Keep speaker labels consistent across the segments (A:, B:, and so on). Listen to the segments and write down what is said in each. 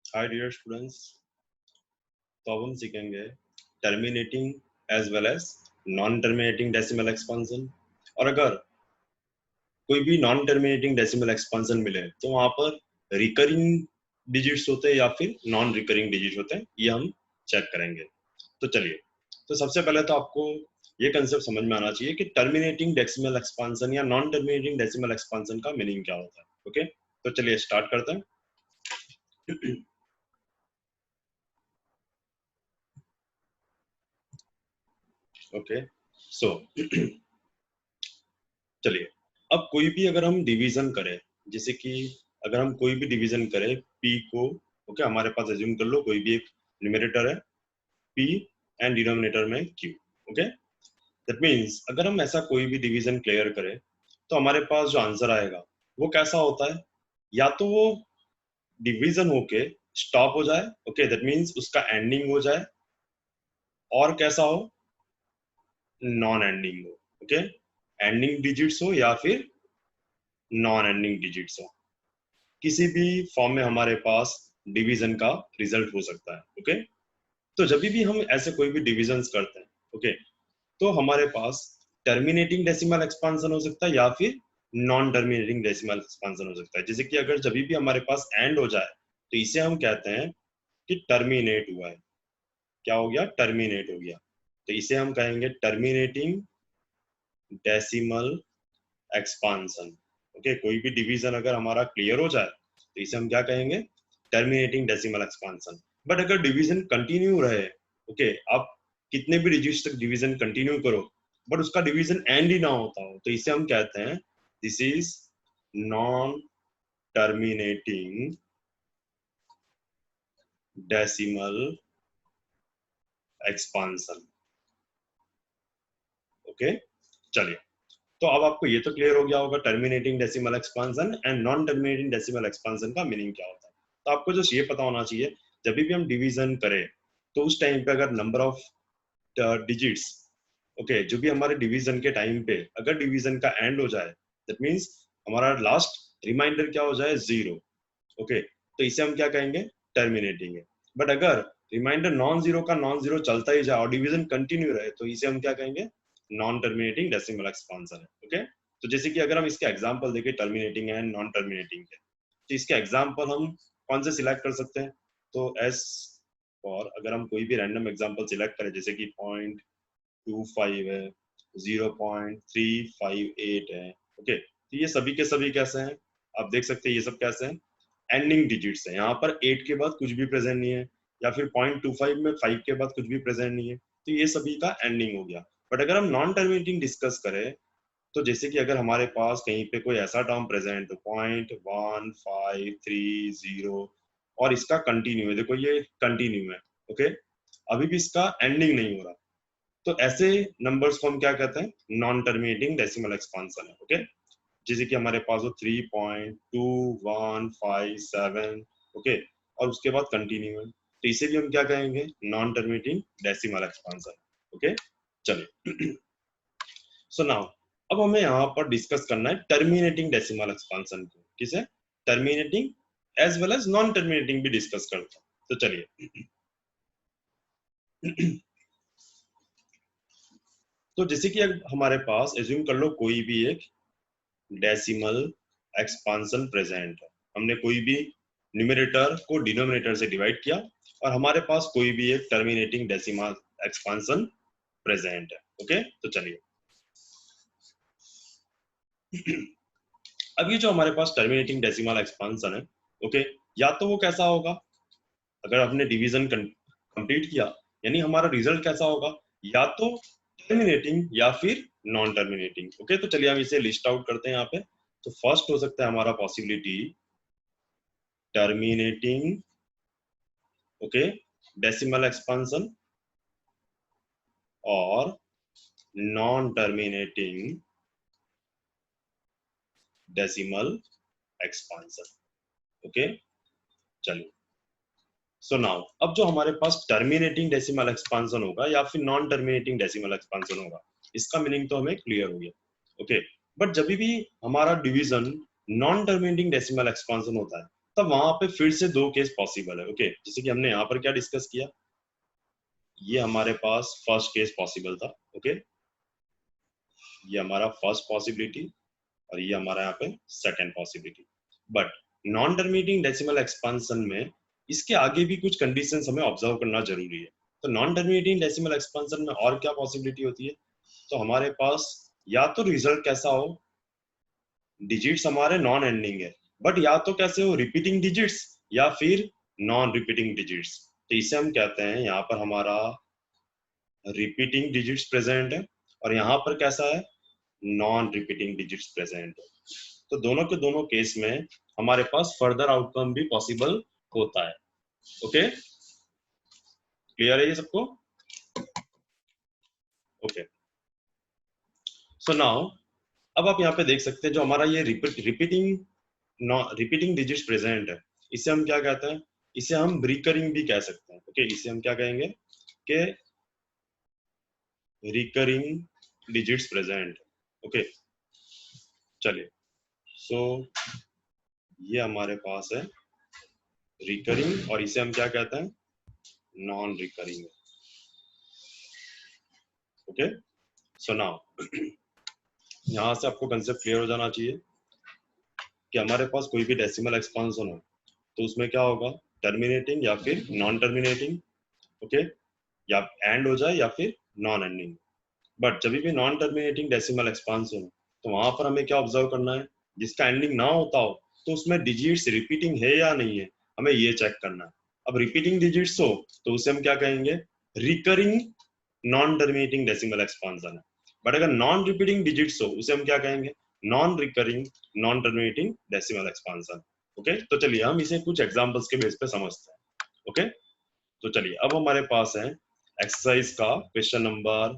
A: Hi dear students. तो अब हम सीखेंगे terminating as well as non terminating decimal expansion. और अगर कोई भी नॉन टर्मिनेटिंग डेसिमल एक्सपांसन मिले तो वहां पर रिकरिंग डिजिट्स होते हैं या फिर नॉन रिकरिंग डिजिट होते हैं, ये हम चेक करेंगे। तो चलिए, तो सबसे पहले तो आपको ये कंसेप्ट समझ में आना चाहिए कि टर्मिनेटिंग डेसिमल एक्सपांसन या नॉन टर्मिनेटिंग डेसिमल एक्सपांसन का मीनिंग क्या होता है। ओके, तो चलिए स्टार्ट करते हैं। ओके, सो चलिए, अब कोई भी अगर हम डिवीजन करें, जैसे कि अगर हम कोई भी डिवीजन करें p को, ओके, हमारे पास एज्यूम कर लो कोई भी एक न्यूमरेटर है p एंड डिनोमिनेटर में q। ओके, दैट मींस अगर हम ऐसा कोई भी डिवीजन क्लियर करें तो हमारे पास जो आंसर आएगा वो कैसा होता है, या तो वो डिवीजन होके स्टॉप हो जाए, ओके, दैट मींस उसका एंडिंग हो जाए, और कैसा हो, नॉन एंडिंग हो। ओके, एंडिंग डिजिट्स हो या फिर नॉन एंडिंग डिजिट्स हो, किसी भी फॉर्म में हमारे पास डिवीजन का रिजल्ट हो सकता है। ओके, तो जब भी हम ऐसे कोई भी डिविजन्स करते हैं, ओके, तो हमारे पास टर्मिनेटिंग डेसिमल एक्सपांसन हो सकता है या फिर नॉन टर्मिनेटिंग डेसिमल एक्सपांसन हो सकता है। जैसे कि अगर जब भी हमारे पास एंड हो जाए तो इसे हम कहते हैं कि टर्मिनेट हुआ है। क्या हो गया? टर्मिनेट हो गया। तो इसे हम कहेंगे टर्मिनेटिंग डेसिमल एक्सपांसन। ओके, कोई भी डिवीजन अगर हमारा क्लियर हो जाए तो इसे हम क्या कहेंगे? Terminating decimal expansion. बट अगर डिवीजन कंटिन्यू रहे, ओके, आप कितने भी डिजिट्स तक डिवीजन कंटिन्यू करो बट उसका डिवीजन एंड ही ना होता हो, तो इसे हम कहते हैं this is non terminating decimal expansion. Okay, चलिए, तो अब आपको ये तो क्लियर हो गया होगा terminating decimal expansion and non terminating decimal expansion का मीनिंग क्या होता है। तो आपको जस्ट ये पता होना चाहिए, जब भी हम डिवीजन करें तो उस टाइम पे अगर नंबर ऑफ डिजिट्स, ओके, जो भी हमारे डिवीजन के टाइम पे अगर डिवीजन का एंड हो जाए, दैट मींस हमारा लास्ट रिमाइंडर क्या हो जाए? जीरो। ओके, तो इसे हम क्या कहेंगे? टर्मिनेटिंग है। बट अगर रिमाइंडर नॉन जीरो का नॉन जीरो चलता ही जाए और डिवीजन कंटिन्यू रहे तो इसे हम क्या कहेंगे? नॉन टर्मिनेटिंग डेसिमल एक्सपांसन है। ओके, तो जैसे कि अगर हम इसके एग्जांपल देखें टर्मिनेटिंग एंड नॉन टर्मिनेटिंग के, तो इसके एग्जांपल हम कौन से सिलेक्ट कर सकते हैं? तो एस, और अगर हम कोई भी रैंडम एग्जांपल सिलेक्ट करें जैसे कि 0.25 है, 0.358 है, ओके, तो ये सभी के सभी कैसे हैं? आप देख सकते हैं ये सब कैसे हैं? एंडिंग डिजिट्स है। यहाँ पर 8 के बाद कुछ भी प्रेजेंट नहीं है, या फिर 0.25 में 5 के बाद कुछ भी प्रेजेंट नहीं है, तो ये सभी का एंडिंग हो गया। बट अगर हम नॉन टर्मिनेटिंग डिस्कस करें, तो जैसे कि अगर हमारे पास कहीं पे कोई ऐसा टर्म प्रेजेंट हो 0.1530 और इसका कंटिन्यू है, देखो ये कंटिन्यू है, ओके, अभी भी इसका एंडिंग नहीं हो रहा, तो ऐसे नंबर्स को हम क्या कहते हैं? नॉन टर्मिनेटिंग डेसिमल एक्सपांसन है। ओके, जैसे कि हमारे पास हो 3.2157, ओके, और उसके बाद कंटिन्यू है, तो इसे भी हम क्या कहेंगे? Non terminating decimal expansion. Okay, चलिए, सो नाउ अब हमें यहाँ पर डिस्कस करना है टर्मिनेटिंग डेसिमल एक्सपांसन को। किसे? Terminating as well as non terminating भी डिस्कस करते हैं। तो चलिए, तो जैसे कि हमारे पास एज्यूम कर लो कोई भी एक डेसिमल एक्सपांसन प्रेजेंट है, हमने कोई भी न्यूमरेटर को डिनोमिनेटर से डिवाइड किया और हमारे पास कोई भी एक टर्मिनेटिंग डेसिमल एक्सपांसन प्रेजेंट है। ओके, तो चलिए, अब ये जो हमारे पास टर्मिनेटिंग डेसिमल एक्सपांसन है, ओके, या तो वो कैसा होगा, अगर आपने डिवीजन कंप्लीट किया यानी हमारा रिजल्ट कैसा होगा? या तो टर्मिनेटिंग या फिर नॉन टर्मिनेटिंग। ओके, तो चलिए हम इसे लिस्ट आउट करते हैं यहाँ पे। तो फर्स्ट हो सकता है हमारा possibility terminating, okay, decimal expansion, और non terminating decimal expansion. Okay, चलिए, सो नाउ अब जो हमारे पास टर्मिनेटिंग डेसिमल एक्सपांसन होगा या फिर नॉन टर्मिनेटिंग डेसिमल एक्सपांसन होगा, इसका मीनिंग तो हमें क्लियर हो गया। ओके, बट जब भी हमारा division non terminating decimal expansion होता है तब वहां पे फिर से दो केस पॉसिबल है। ओके, जैसे कि हमने यहाँ पर क्या डिस्कस किया, ये हमारे पास फर्स्ट केस पॉसिबल था। ओके, ये हमारा फर्स्ट पॉसिबिलिटी और ये हमारा यहाँ पे second possibility. But non terminating decimal expansion में इसके आगे भी कुछ कंडीशंस हमें ऑब्जर्व करना जरूरी है। तो नॉन टर्मिनेटिंग डेसिमल एक्सपांशन में और क्या पॉसिबिलिटी होती है, तो हमारे पास या तो रिजल्ट कैसा हो, डिजिट्स हमारे नॉन एंडिंग है, बट या तो कैसे हो, रिपीटिंग डिजिट्स या फिर नॉन रिपीटिंग डिजिट्स। तो इसे हम कहते हैं, यहाँ पर हमारा रिपीटिंग डिजिट्स प्रेजेंट है और यहाँ पर कैसा है, नॉन रिपीटिंग डिजिट्स प्रेजेंट है। तो दोनों के दोनों केस में हमारे पास फर्दर आउटकम भी पॉसिबल होता है। ओके, क्लियर है ये सबको? ओके, सो नाउ अब आप यहाँ पे देख सकते हैं जो हमारा ये रिपीटिंग डिजिट्स प्रेजेंट है, इसे हम क्या कहते हैं, इसे हम रिकरिंग भी कह सकते हैं। ओके, इसे हम क्या कहेंगे कि रिकरिंग डिजिट्स प्रेजेंट। ओके, चलिए, सो ये हमारे पास है रिकरिंग और इसे हम क्या कहते हैं, non recurring. Okay, so now यहाँ से आपको कंसेप्ट क्लियर हो जाना चाहिए कि हमारे पास कोई भी डेसिमल एक्सपांशन हो तो उसमें क्या होगा, टर्मिनेटिंग या फिर नॉन टर्मिनेटिंग। ओके, या एंड हो जाए या फिर नॉन एंडिंग। बट जब भी नॉन टर्मिनेटिंग डेसिमल एक्सपांशन हो तो वहां पर हमें क्या ऑब्जर्व करना है, जिसका एंडिंग ना होता हो तो उसमें डिजिट्स रिपीटिंग है या नहीं है, हमें ये चेक करना है। अब रिपीटिंग डिजिट्स हो तो उसे हम क्या कहेंगे, recurring non terminating decimal expansion है। बट अगर नॉन रिपीटिंग डिजिट्स हो उसे हम क्या कहेंगे, non recurring non terminating decimal expansion. Okay, तो चलिए हम इसे कुछ एग्जांपल्स के बेस पे समझते हैं। ओके, तो चलिए अब हमारे पास है एक्सरसाइज का क्वेश्चन नंबर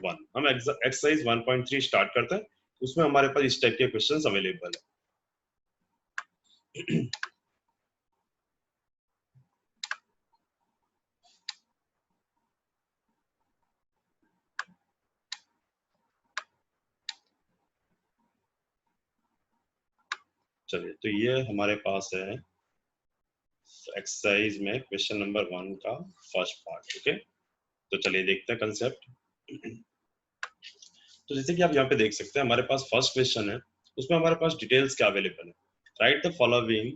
A: 1। हम एक्सरसाइज 1.3 स्टार्ट करते हैं। उसमें हमारे पास इस टाइप के क्वेश्चंस अवेलेबल है। चलिए, तो ये हमारे पास है एक्सरसाइज में क्वेश्चन नंबर 1 का फर्स्ट पार्ट। ओके, तो चलिए देखते हैं कंसेप्ट। तो जैसे कि आप यहाँ पे देख सकते हैं हमारे पास फर्स्ट क्वेश्चन है, उसमें हमारे पास डिटेल्स क्या अवेलेबल है, right the following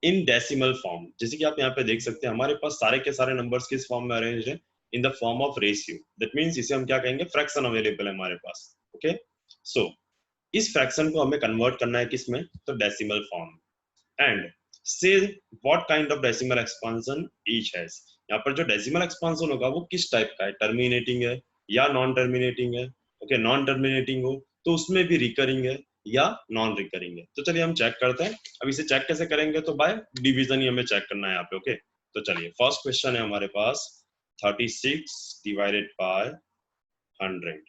A: in decimal form. जैसे कि आप यहाँ पे देख सकते हैं हमारे पास सारे के सारे नंबर्स किस फॉर्म में अरेंज है, इन the form of ratio. That means इसे हम क्या कहेंगे, फ्रैक्शन अवेलेबल है हमारे पास। ओके, सो इस फ्रैक्शन को हमें कन्वर्ट करना है किसमें, तो डेसिमल फॉर्म। एंड से what kind of decimal expansion each has. यहाँ पर जो डेसिमल एक्सपांशन होगा वो किस टाइप का है, टर्मिनेटिंग है या नॉन टर्मिनेटिंग है। ओके, नॉन टर्मिनेटिंग हो तो उसमें भी रिकरिंग है या नॉन रिकरिंग है। तो चलिए हम चेक करते हैं। अब इसे चेक कैसे करेंगे, तो बाय डिवीजन ही हमें चेक करना है यहाँ पे। ओके, तो चलिए फर्स्ट क्वेश्चन है हमारे पास 36 डिवाइडेड बाय 100।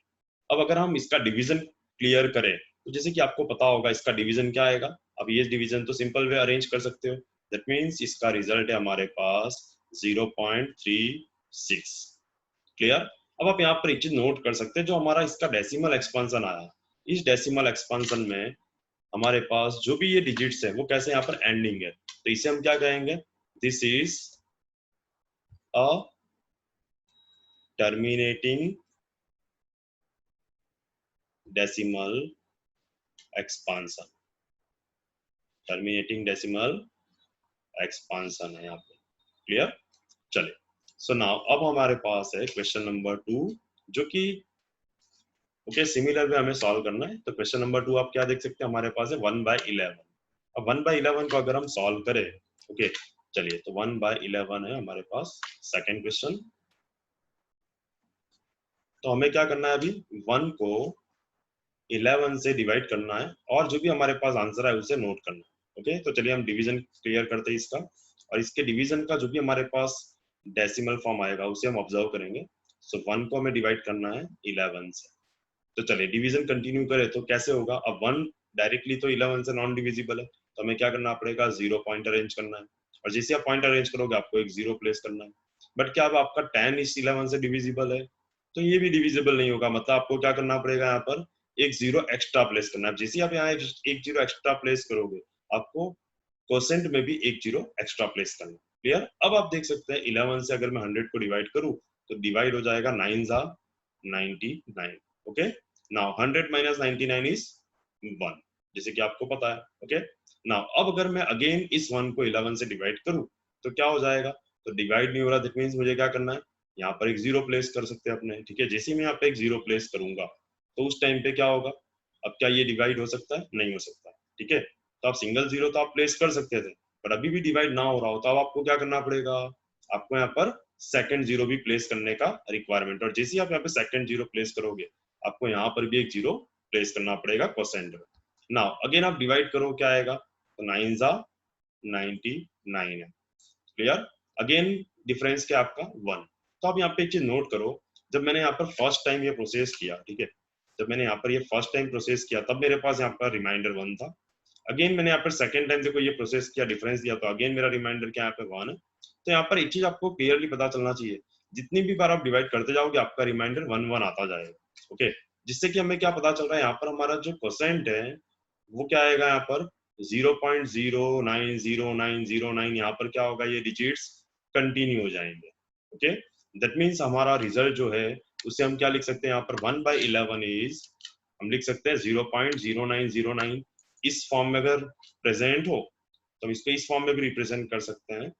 A: अब अगर हम इसका डिवीजन क्लियर करें तो जैसे कि आपको पता होगा इसका डिवीजन क्या आएगा। अब ये डिवीजन तो सिंपल वे अरेंज कर सकते हो, दैट मींस इसका रिजल्ट है हमारे पास 0.36। क्लियर? अब आप यहाँ पर एक चीज नोट कर सकते हैं, जो हमारा इसका डेसिमल एक्सपांशन आया, इस डेसिमल एक्सपांशन में हमारे पास जो भी ये डिजिट्स है वो कैसे यहाँ पर एंडिंग है, तो इसे हम क्या कहेंगे, this is a terminating decimal expansion. Terminating decimal expansion है यहाँ पे। क्लियर? चलिए, सो नाउ अब हमारे पास है क्वेश्चन नंबर 2, जो कि ओके सिमिलर वे हमें सॉल्व करना है। तो क्वेश्चन नंबर 2 आप क्या देख सकते हैं, हमारे पास है 1/11। अब 1/11 को अगर हम सॉल्व करें, ओके चलिए, तो 1/11 है हमारे पास सेकंड क्वेश्चन। तो हमें क्या करना है, अभी 1 को 11 से डिवाइड करना है और जो भी हमारे पास आंसर है उसे नोट करना है। ओके, तो चलिए हम डिवीजन क्लियर करते हैं इसका, और इसके डिवीजन का जो भी हमारे पास डेसिमल फॉर्म आएगा उसे हम ऑब्जर्व करेंगे। सो 1 को हमें डिवाइड करना है 11 से। तो चलिए डिवीजन कंटिन्यू करें तो कैसे होगा, अब 1 डायरेक्टली तो 11 से नॉन डिविजिबल है, तो हमें क्या करना पड़ेगा, 0 पॉइंट अरेंज करना है, और जैसे आप पॉइंट अरेंज करोगे आपको एक 0 प्लेस करना है। बट क्या अब आपका 10 इस 11 से डिविजिबल है, तो ये भी डिविजिबल नहीं होगा, मतलब आपको क्या करना पड़ेगा, यहाँ पर एक 0 एक्स्ट्रा प्लेस करना है। जैसे आप यहाँ एक 0 एक्स्ट्रा प्लेस करोगे आपको परसेंट में भी एक जीरो एक्स्ट्रा प्लेस करना। क्लियर? अब आप देख सकते हैं 11 से अगर मैं 100 को डिवाइड करूं तो डिवाइड हो जाएगा 9 जा 99। ओके, नाउ 100 माइनस 99 इज 1, जैसे कि आपको पता है। ओके, नाउ अब अगर मैं अगेन इस 1 को 11 से डिवाइड करूं तो क्या हो जाएगा? तो डिवाइड नहीं हो रहा, दैट मींस मुझे क्या करना है, यहाँ पर एक जीरो प्लेस कर सकते हैं अपने। ठीक है, जैसे ही मैं यहाँ पे एक जीरो प्लेस करूंगा तो उस टाइम पे क्या होगा? अब क्या ये डिवाइड हो सकता है? नहीं हो सकता। ठीक है, तो आप सिंगल जीरो तो आप प्लेस कर सकते थे, पर अभी भी डिवाइड ना हो रहा हो तो अब आपको क्या करना पड़ेगा? आपको यहाँ पर सेकंड जीरो भी प्लेस करने का रिक्वायरमेंट, और जैसे ही आप यहाँ पे सेकंड जीरो प्लेस करोगे आपको यहाँ पर भी एक जीरो प्लेस करना पड़ेगा क्वोशेंट में। नाउ अगेन आप डिवाइड करो, क्या आएगा? तो 9 जा 99 है। क्लियर? अगेन डिफरेंस क्या आपका 1। तो आप यहाँ पे एक चीज नोट करो, जब मैंने यहाँ पर फर्स्ट टाइम ये प्रोसेस किया, ठीक है, जब मैंने यहाँ पर ये फर्स्ट टाइम प्रोसेस किया तब मेरे पास यहाँ पर रिमाइंडर 1 था। अगेन मैंने यहाँ पर सेकंड टाइम देखो ये प्रोसेस किया, डिफरेंस दिया, तो अगेन मेरा रिमाइंडर क्या यहाँ पे 1 है। तो यहाँ पर एक चीज आपको क्लियरली पता चलना चाहिए, जितनी भी बार आप डिवाइड करते जाओगे आपका रिमाइंडर 1 1 आता जाएगा। ओके, जिससे कि हमें क्या पता चल रहा है, यहाँ पर हमारा जो क्वोशेंट है वो क्या आएगा? यहाँ पर 0.090909, यहाँ पर क्या होगा? ये डिजिट्स कंटिन्यू हो जाएंगे। ओके, दैट मीन्स हमारा रिजल्ट जो है उसे हम क्या लिख सकते हैं? यहाँ पर 1/11 इज, हम लिख सकते हैं 0.0909। इस फॉर्म में अगर प्रेजेंट हो तो हम इसको इस फॉर्म में भी रिप्रेजेंट कर सकते हैं,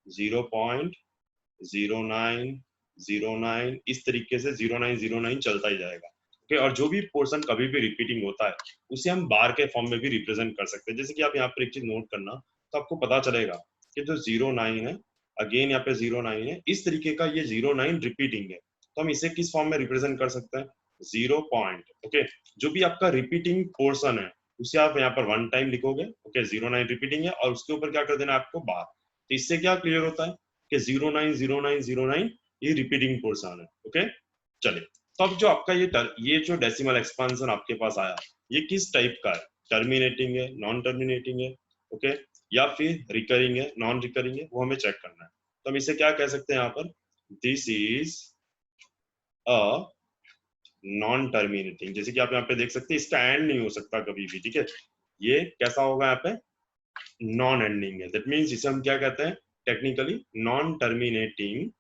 A: 0.0909। इस तरीके से 0909 चलता ही जाएगा। ओके, और जो भी पोर्शन कभी भी रिपीटिंग होता है उसे हम बार के फॉर्म में भी रिप्रेजेंट कर सकते हैं। जैसे कि आप यहाँ पर एक चीज नोट करना, तो आपको पता चलेगा कि जो 09 है, अगेन यहाँ पे 09 है, इस तरीके का ये 09 रिपीटिंग है, तो हम इसे किस फॉर्म में रिप्रेजेंट कर सकते हैं? 0 पॉइंट। ओके, जो भी आपका रिपीटिंग पोर्शन है उसे आप यहाँ पर 1 टाइम लिखोगे। ओके, 09 रिपीटिंग है और उसके ऊपर क्या कर देना है आपको? बार। तो इससे क्या क्लियर होता है कि 090909 ये रिपीटिंग पोर्शन है। ओके, चलिए, तो अब जो आपका ये जो डेसिमल एक्सपांशन आपके पास आया, ये किस टाइप का है? टर्मिनेटिंग है, नॉन टर्मिनेटिंग है, ओके, या फिर रिकरिंग है, नॉन रिकरिंग है, वो हमें चेक करना है। तो हम इसे क्या कह सकते हैं यहाँ पर? This is a non terminating. जैसे कि आप यहाँ पे देख सकते हैं, इसका एंड नहीं हो सकता कभी भी। ठीक है, ये कैसा होगा? यहाँ पे नॉन एंडिंग है, दैट मीन्स इसे हम क्या कहते हैं टेक्निकली? Non terminating.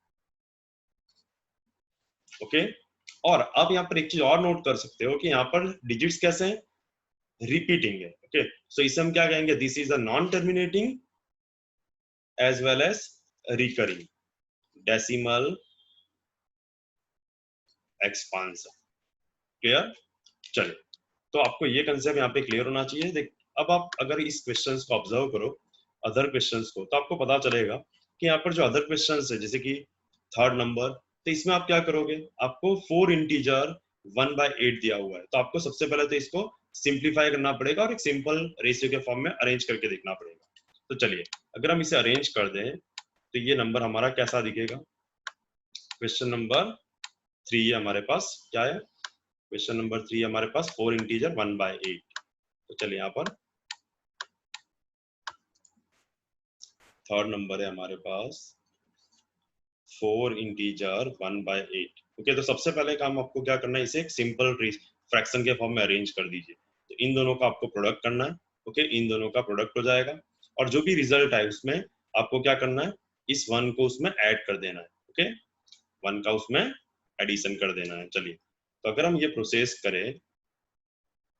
A: ओके, और आप यहाँ पर एक चीज और नोट कर सकते हो कि यहाँ पर डिजिट्स कैसे हैं? रिपीटिंग है। ओके, सो इसे हम क्या कहेंगे? This is a non terminating as well as recurring decimal expansion. Clear? चलिए, तो आपको ये कंसेप्ट यहाँ पे क्लियर होना चाहिए। देख, अब आप अगर इस क्वेश्चंस को ऑब्जर्व करो, अदर क्वेश्चंस को, तो आपको पता चलेगा कि यहाँ पर जो अदर क्वेश्चंस है, जैसे कि थर्ड नंबर, तो इसमें आप क्या करोगे? आपको 4 इंटीजर 1/8 दिया हुआ है, तो आपको सबसे पहले तो इसको सिंप्लीफाई करना पड़ेगा और एक सिंपल रेशियो के फॉर्म में अरेंज करके देखना पड़ेगा। तो चलिए, अगर हम इसे अरेंज कर दें तो ये नंबर हमारा कैसा दिखेगा? क्वेश्चन नंबर 3 हमारे पास क्या है? क्वेश्चन नंबर 3 हमारे पास 4 इंटीजर 1/8। तो चलिए, यहाँ पर थर्ड नंबर है हमारे पास 4 इंटीजर 1/8। ओके, तो सबसे पहले काम आपको क्या करना है? इसे एक सिंपल फ्रैक्शन के फॉर्म में अरेंज कर दीजिए। तो इन दोनों का आपको प्रोडक्ट करना है। ओके, इन दोनों का प्रोडक्ट हो जाएगा और जो भी रिजल्ट है उसमें आपको क्या करना है? इस 1 को उसमें ऐड कर देना है। ओके, 1 का उसमें एडिशन कर देना है। चलिए, तो अगर हम ये प्रोसेस करें,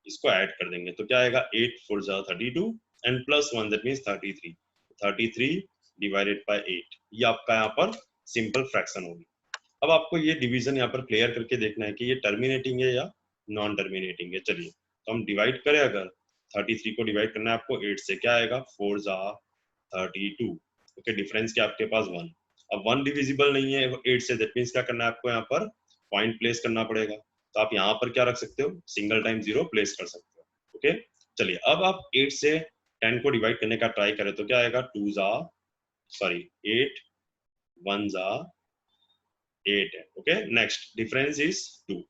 A: इसको ऐड कर देंगे तो क्या आएगा? 8 4 जा 32 and plus 1 that means 33। 33 divided by 8, ये आपका यहाँ पर सिंपल फ्रैक्शन होगी। अब आपको ये डिवीजन यहाँ पर क्लियर करके देखना है कि ये टर्मिनेटिंग है या नॉन टर्मिनेटिंग है। चलिए, तो हम डिवाइड करें, अगर 33 को डिवाइड करना है आपको 8 से, क्या आएगा? 4 जा 32। ओके, डिफरेंस क्या आपके पास? 1। अब 1 डिविजिबल नहीं है 8 से, दैट मींस क्या करना है आपको? यहाँ पर पॉइंट प्लेस करना पड़ेगा। तो आप यहाँ पर क्या रख सकते हो? सिंगल टाइम 0 प्लेस कर सकते हो। ओके, चलिए, अब आप 8 से 10 को डिवाइड करने का ट्राई करें तो क्या आएगा? 2 जा 8 1 जा 8 है। Okay, next difference is 2।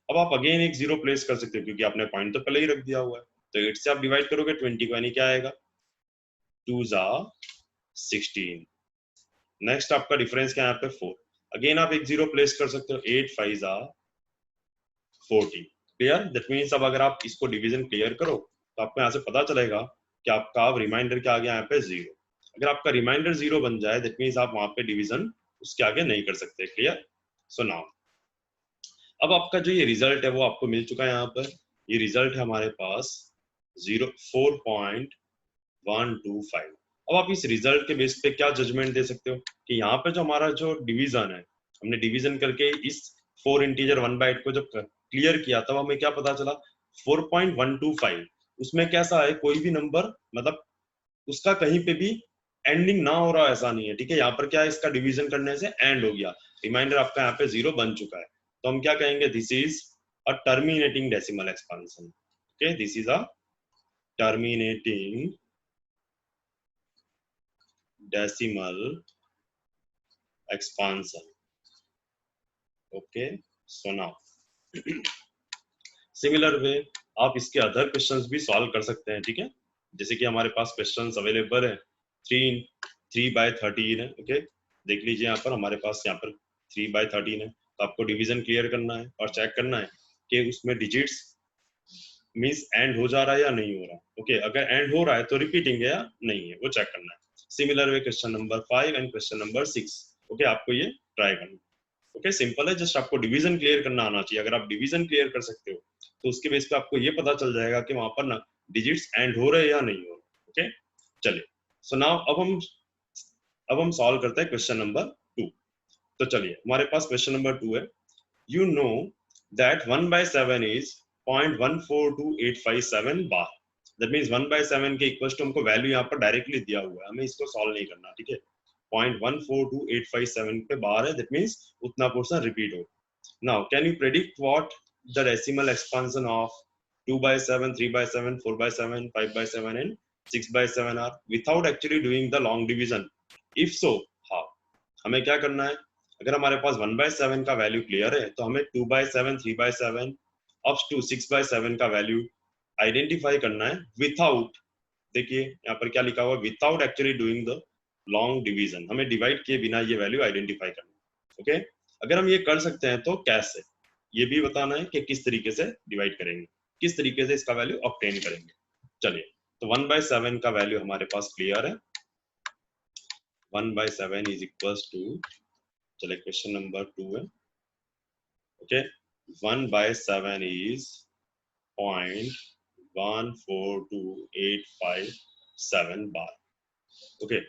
A: अब आप अगेन एक 0 प्लेस कर सकते हो क्योंकि आपने पॉइंट तो पहले ही रख दिया हुआ है। तो 8 से आप डिवाइड करोगे 20 को, यानी क्या आएगा? 2 जा 16। नेक्स्ट आपका डिफरेंस क्या है यहाँ पे? 4। अगेन आप एक 0 प्लेस कर सकते हो, 8 5 जा 40। क्लियर? दैट मींस अब अगर आप इसको डिवीजन क्लियर करो तो आपको यहाँ से पता चलेगा कि आपका रिमाइंडर क्या आ गया यहाँ पे 0। अगर आपका रिमाइंडर 0 बन जाए दैट मीन्स आप वहां पे डिवीजन उसके आगे नहीं कर सकते। क्लियर? सो नाउ अब आपका जो ये रिजल्ट है वो आपको मिल चुका है। यहाँ पर ये रिजल्ट है हमारे पास 4.125। अब आप इस रिजल्ट के बेस पे क्या जजमेंट दे सकते हो कि यहाँ पे जो हमारा जो डिवीजन है, हमने डिवीजन करके इस 4 इंटीजर 1/8 को जब क्लियर किया तब हमें क्या पता चला 4.125 उसमें कैसा है, कोई भी नंबर मतलब उसका कहीं पे भी एंडिंग ना हो रहा ऐसा नहीं है। ठीक है, यहाँ पर क्या है, इसका डिवीजन करने से एंड हो गया, रिमाइंडर आपका यहाँ पे 0 बन चुका है। तो हम क्या कहेंगे, this is a terminating decimal expansion. Okay, this is a terminating decimal expansion. Okay, so now similar way आप इसके अदर क्वेश्चंस भी सॉल्व कर सकते हैं। ठीक है, जैसे कि हमारे पास क्वेश्चंस अवेलेबल है 3/13 है। ओके, देख लीजिए यहाँ पर हमारे पास यहाँ पर 3/13 है, तो आपको डिवीजन क्लियर करना है और चेक करना है कि उसमें डिजिट्स मींस एंड हो जा रहा है या नहीं हो रहा। ओके, अगर एंड हो रहा है तो रिपीटिंग है या नहीं है वो चेक करना है। Similar way question number 5 and question number 6। Okay, आपको ये ट्राई करना। ओके, सिंपल है, जस्ट आपको डिवीजन क्लियर करना आना चाहिए। अगर आप डिवीजन क्लियर कर सकते हो तो उसके बेस पे आपको ये पता चल जाएगा कि वहां पर ना डिजिट्स एंड हो रहे हैं या नहीं हो रहे। ओके, चलिए, सो नाउ अब हम सॉल्व करते हैं क्वेश्चन नंबर 2। तो चलिए, हमारे पास क्वेश्चन नंबर 2 है, you know that 1/7 is 0.142857 bar. That means 1/7 के इक्वल टू हमको वैल्यू यहाँ पर डायरेक्टली दिया हुआ है, हमें इसको सॉल्व नहीं करना। ठीक है, 0.142857 पे बार है, दैट मींस उतना पोर्शन रिपीट हो। Now can you predict what the decimal expansion of 2/7, 3/7, 4/7, 5/7 and 6/7 are without actually doing the long division? If so, how? हमें क्या करना है, अगर हमारे पास 1/7 का वैल्यू क्लियर है तो हमें 2/7, 3/7 अप टू 6/7 का वैल्यू आइडेंटिफाई करना है विथआउट, देखिए यहाँ पर क्या लिखा हुआ, without actually doing the long division. हमें डिवाइड किए बिना ये वैल्यू आइडेंटिफाई करना है। ओके, अगर हम ये कर सकते हैं तो कैसे, ये भी बताना है कि किस तरीके से डिवाइड करेंगे, किस तरीके से इसका वैल्यू ऑब्टेन करेंगे। चलिए, तो 1/7 का वैल्यू हमारे पास क्लियर है, 1/7 इज इक्वल्स टू, चलिए क्वेश्चन नंबर 2 है। Okay, 1/7 is 0.142857 bar. ओके,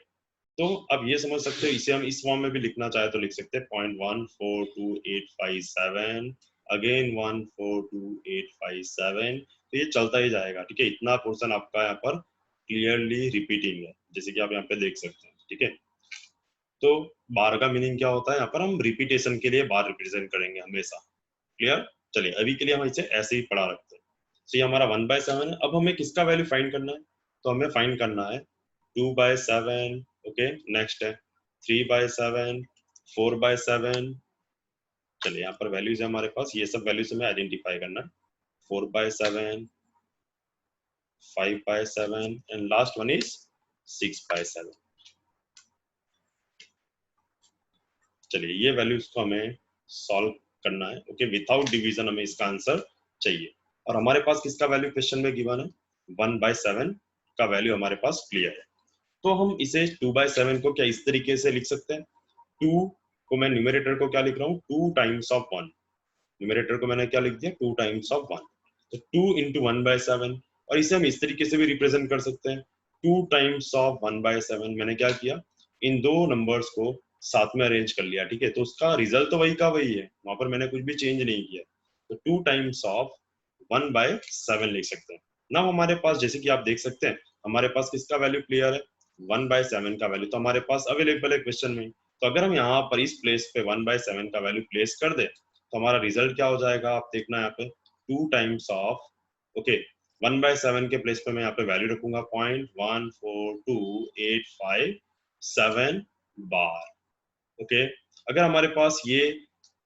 A: तो अब ये समझ सकते हो, इसे हम इस फॉर्म में भी लिखना चाहे तो लिख सकते हैं 0.142857 अगेन 142,857, तो ये चलता ही जाएगा। ठीक है, इतना पोर्शन आपका यहाँ पर क्लियरली रिपीटिंग है, जैसे कि आप यहाँ पे देख सकते हैं। ठीक है, तो बार का मीनिंग क्या होता है, यहाँ पर हम रिपीटेशन के लिए बार रिप्रेजेंट करेंगे हमेशा। क्लियर? चलिए, अभी के लिए हम इसे ऐसे ही पढ़ा रखते हैं। तो ये हमारा 1/7 है। अब हमें किसका वैल्यू फाइंड करना है, तो हमें फाइंड करना है 2/7। ओके, नेक्स्ट है 3/7, 4/7। चलिए, यहाँ पर वैल्यूज है हमारे पास, ये सब वैल्यूज हमें आइडेंटिफाई करना है, 4/7, 5/7 एंड लास्ट वन इज 6/7। चलिए, ये वैल्यूज को हमें सॉल्व करना है। ओके, विदाउट डिवीजन हमें इसका आंसर चाहिए, और हमारे पास किसका वैल्यू क्वेश्चन में गिवन है, 1/7 का वैल्यू हमारे पास क्लियर है। तो हम इसे 2/7 को क्या इस तरीके से लिख सकते हैं, 2 को मैं न्यूमरेटर को क्या लिख रहा हूँ, 2 टाइम्स ऑफ 1। न्यूमरेटर को मैंने क्या लिख दिया, 2 टाइम्स ऑफ 1, तो 2 into 1/7। और इसे हम इस तरीके से भी रिप्रेजेंट कर सकते हैं, 2 टाइम्स ऑफ 1/7। मैंने क्या किया, इन दो नंबर्स को साथ में अरेंज कर लिया। ठीक है, तो उसका रिजल्ट तो वही का वही है, वहां पर मैंने कुछ भी चेंज नहीं किया, तो 2 टाइम्स ऑफ 1/7 लिख सकते हैं ना। हमारे पास जैसे कि आप देख सकते हैं, हमारे पास किसका वैल्यू क्लियर है, 1/7 का वैल्यू तो हमारे पास अवेलेबल है क्वेश्चन में। तो अगर हम यहाँ पर इस प्लेस पे 1/7 का वैल्यू प्लेस कर दे तो हमारा रिजल्ट क्या हो जाएगा, आप देखना यहाँ पे 2 टाइम्स ऑफ, ओके, 1/7 के प्लेस पे मैं यहाँ पे वैल्यू रखूंगा 0.14285 बार। ओके, अगर हमारे पास ये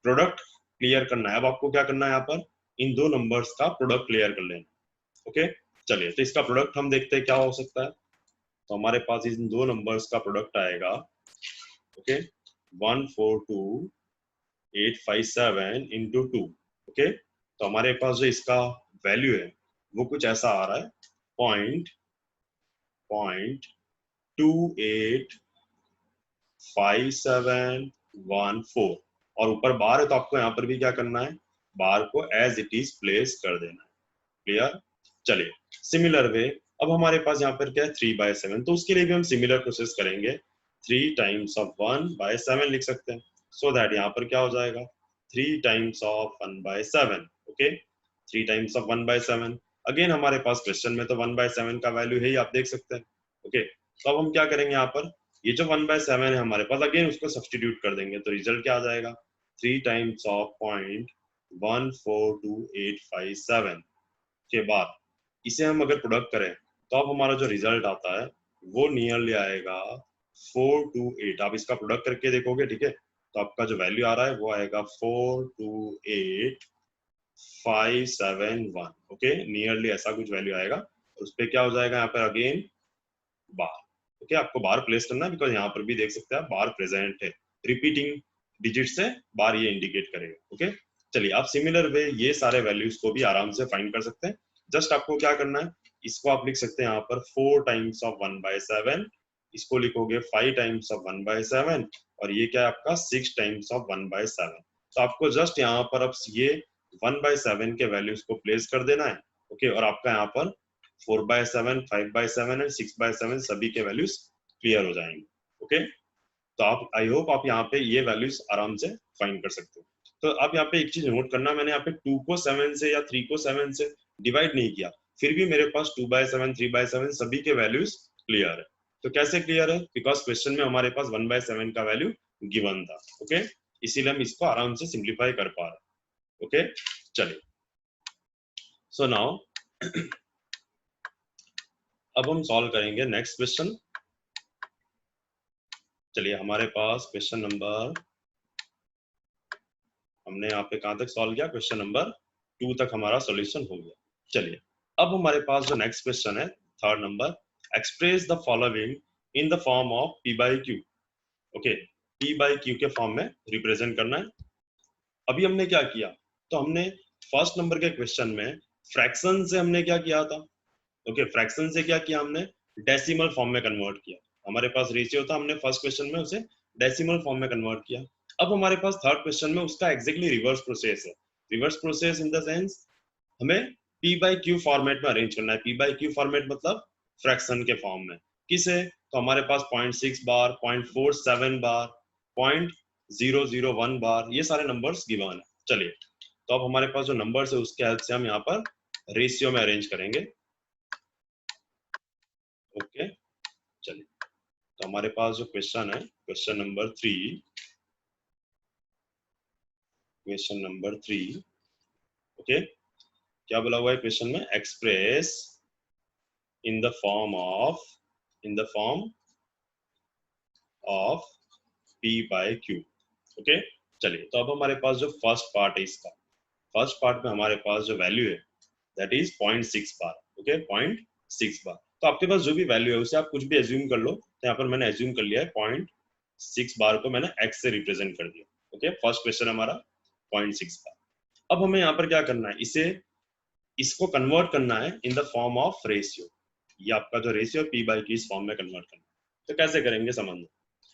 A: प्रोडक्ट क्लियर करना है, अब आपको क्या करना है, यहाँ पर इन दो नंबर्स का प्रोडक्ट क्लियर कर लेना। ओके, चलिए, तो इसका प्रोडक्ट हम देखते हैं क्या हो सकता है। तो हमारे पास इन दो नंबर्स का प्रोडक्ट आएगा, ओके, 142,857 into 2। ओके, तो हमारे पास जो इसका वैल्यू है वो कुछ ऐसा आ रहा है, 0.285714 और ऊपर बार है तो आपको यहाँ पर भी क्या करना है, बार को एज इट इज प्लेस कर देना है। क्लियर? चलिए सिमिलर वे अब हमारे पास यहाँ पर क्या है 3/7, तो उसके लिए भी हम सिमिलर प्रोसेस करेंगे। 3 टाइम्स ऑफ 1/7 लिख सकते हैं, सो दैट यहाँ पर क्या हो जाएगा 3 times of 1/7। Okay, 3 times of 1/7। Again हमारे पास क्वेश्चन में तो 1/7 का वैल्यू है ही, आप देख सकते हैं। ओके, तो अब हम क्या करेंगे, यहाँ पर ये जो 1/7 है हमारे पास, अगेन उसको सब्स्टिट्यूट कर देंगे, तो रिजल्ट क्या आ जाएगा 3 टाइम्स ऑफ 0.142857 के बाद इसे हम अगर प्रोडक्ट करें तो अब हमारा जो रिजल्ट आता है वो नियरली आएगा 428। आप इसका प्रोडक्ट करके देखोगे, ठीक है, तो आपका जो वैल्यू आ रहा है वो आएगा 428,571। ओके, नियरली ऐसा कुछ वैल्यू आएगा, और उस पर क्या हो जाएगा यहाँ पर अगेन बार। ओके, आपको बार प्लेस करना है, बिकॉज यहाँ पर भी देख सकते हैं बार प्रेजेंट है, रिपीटिंग डिजिट से बार ये इंडिकेट करेगा। ओके, चलिए आप सिमिलर वे ये सारे वैल्यूज को भी आराम से फाइंड कर सकते हैं। जस्ट आपको क्या करना है, इसको आप लिख सकते हैं यहाँ पर 4 टाइम्स ऑफ 1/7, इसको लिखोगे 5 टाइम्स ऑफ 1/7, और ये क्या है आपका 6 टाइम्स ऑफ 1/7। तो आपको जस्ट यहाँ पर अब ये 1/7 के वैल्यूज को प्लेस कर देना है। ओके, और आपका यहाँ पर 4/7, 5/7 एंड 6/7 सभी के वैल्यूज क्लियर हो जाएंगे। ओके, तो आप आई होप आप यहाँ पे ये वैल्यूज आराम से फाइंड कर सकते हो। तो अब यहाँ पे एक चीज नोट करना, मैंने यहाँ पे 2 को 7 से या 3 को 7 से डिवाइड नहीं किया, फिर भी मेरे पास 2/7, 3/7 सभी के वैल्यूज क्लियर है। तो कैसे क्लियर है, बिकॉज क्वेश्चन में हमारे पास 1/7 का वैल्यू गिवन था। ओके, इसीलिए हम इसको आराम से सिंप्लीफाई कर पा रहे हैं। ओके, चलिए सो नाउ अब हम सॉल्व करेंगे नेक्स्ट क्वेश्चन। चलिए हमारे पास क्वेश्चन नंबर, हमने यहाँ पे कहां तक सॉल्व किया, क्वेश्चन नंबर 2 तक हमारा सॉल्यूशन हो गया। चलिए अब हमारे पास जो नेक्स्ट क्वेश्चन है, third number, express the following in the form of p/q। Okay, p/q के फॉर्म में रिप्रेजेंट करना है। अभी हमने क्या किया, तो हमने फर्स्ट नंबर के क्वेश्चन में फ्रैक्शन से हमने क्या किया था, ओके, फ्रैक्शन से क्या किया हमने, डेसिमल फॉर्म में कन्वर्ट किया। हमारे पास रेशियो था, हमने फर्स्ट क्वेश्चन में उसे डेसिमल फॉर्म में कन्वर्ट किया। अब हमारे पास थर्ड क्वेश्चन में उसका एग्जैक्टली रिवर्स प्रोसेस है। Reverse process in the sense हमें p/q फॉर्मेट में अरेंज करना है। p/q फॉर्मेट मतलब फ्रैक्शन के फॉर्म में। किसे, तो हमारे पास 0.6 बार, 0.47 बार, 0.001 बार, ये सारे नंबर्स गिवन है। चलिए तो अब हमारे पास जो नंबर्स है उसके हेल्प से हम यहाँ पर रेशियो में अरेंज करेंगे। ओके, चलिए तो हमारे पास जो क्वेश्चन है, क्वेश्चन नंबर 3, ओके, क्या बोला हुआ है क्वेश्चन में, express in the form of p/q। Okay, चलिए तो अब हमारे पास जो फर्स्ट पार्ट है, इसका फर्स्ट पार्ट में हमारे पास जो वैल्यू है दैट इज 0.6 बार। ओके, 0.6 बार। तो आपके पास जो भी वैल्यू है उसे आप कुछ भी एज्यूम कर लो, तो यहाँ पर मैंने एज्यूम कर लिया है 0.6 बार को मैंने x से रिप्रेजेंट कर दिया। ओके, फर्स्ट क्वेश्चन हमारा 0.6 बार। अब हमें यहाँ पर क्या करना है, इसको कन्वर्ट करना है इन द फॉर्म ऑफ रेशियो। ये आपका जो रेशियो p/q इस फॉर्म में कन्वर्ट करना है। तो कैसे करेंगे समझ।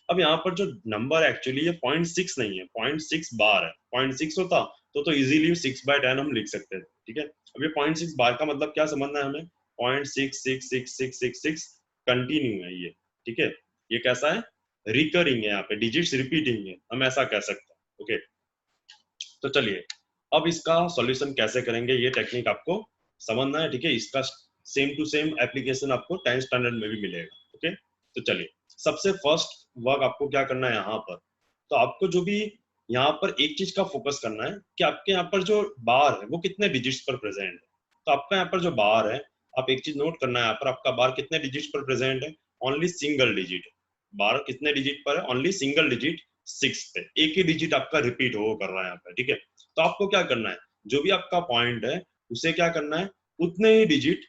A: अब यहाँ पर जो नंबर एक्चुअली ये 0.6 नहीं है, 0.6 बार है। 0.6 होता तो इजीली 6/10 हम लिख सकते थे, ठीक है। अब ये 0.6 बार का मतलब क्या समझना है हमें, 0.66666 कंटिन्यू है ये, ठीक है। ये कैसा है, रिकरिंग है, यहाँ पे डिजिट्स रिपीटिंग है, हम ऐसा कह सकते हैं। ओके, तो चलिए अब इसका सॉल्यूशन कैसे करेंगे ये टेक्निक आपको समझना है, ठीक है। इसका सेम टू सेम एप्लीकेशन आपको 10th स्टैंडर्ड में भी मिलेगा। ओके, तो चलिए सबसे फर्स्ट वर्क आपको क्या करना है यहाँ पर, तो आपको जो भी यहाँ पर एक चीज का फोकस करना है कि आपके यहाँ पर जो बार है वो कितने डिजिट्स पर प्रेजेंट है। तो आपका यहाँ पर जो बार है, आप एक चीज नोट करना है, यहाँ पर आपका बार कितने डिजिट्स पर प्रेजेंट है, ओनली सिंगल डिजिट। बार कितने डिजिट पर है, ओनली सिंगल डिजिट 6 पे, एक ही डिजिट आपका रिपीट हो कर रहा है यहाँ पर, ठीक है। तो आपको क्या करना है, जो भी आपका पॉइंट है उसे क्या करना है, उतने ही digit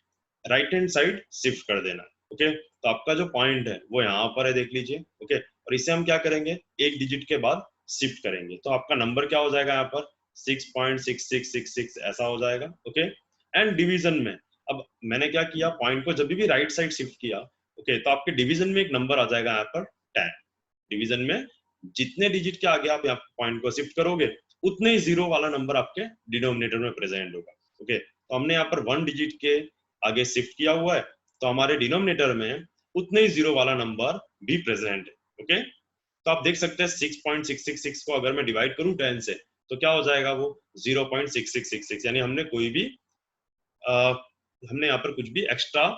A: right hand side shift कर देना है। ओके, तो आपका जो पॉइंट है वो यहाँ पर है, देख लीजिए। ओके, और इसे हम क्या करेंगे, एक डिजिट के बाद शिफ्ट करेंगे, तो आपका नंबर क्या हो जाएगा यहाँ पर 6.6666 ऐसा हो जाएगा। ओके, एंड डिवीजन में अब मैंने क्या किया, पॉइंट को जब भी राइट साइड शिफ्ट किया ओके, तो आपके डिवीजन में एक नंबर आ जाएगा यहाँ पर 10। डिवीजन में जितने डिजिट के आगे आप यहाँ पॉइंट को शिफ्ट करोगे उतने ही जीरो वाला नंबर आपके डिनोमिनेटर में प्रेजेंट होगा। ओके, तो हमने यहाँ पर 1 डिजिट के आगे शिफ्ट किया हुआ है, तो हमारे डिनोमिनेटर में उतने ही जीरो वाला नंबर भी प्रेजेंट है। ओके, तो आप देख सकते हैं 6.666 को अगर मैं डिवाइड करूं 10 से तो क्या हो जाएगा, वो 0.6666, यानी हमने कोई भी हमने यहाँ पर कुछ भी एक्स्ट्रा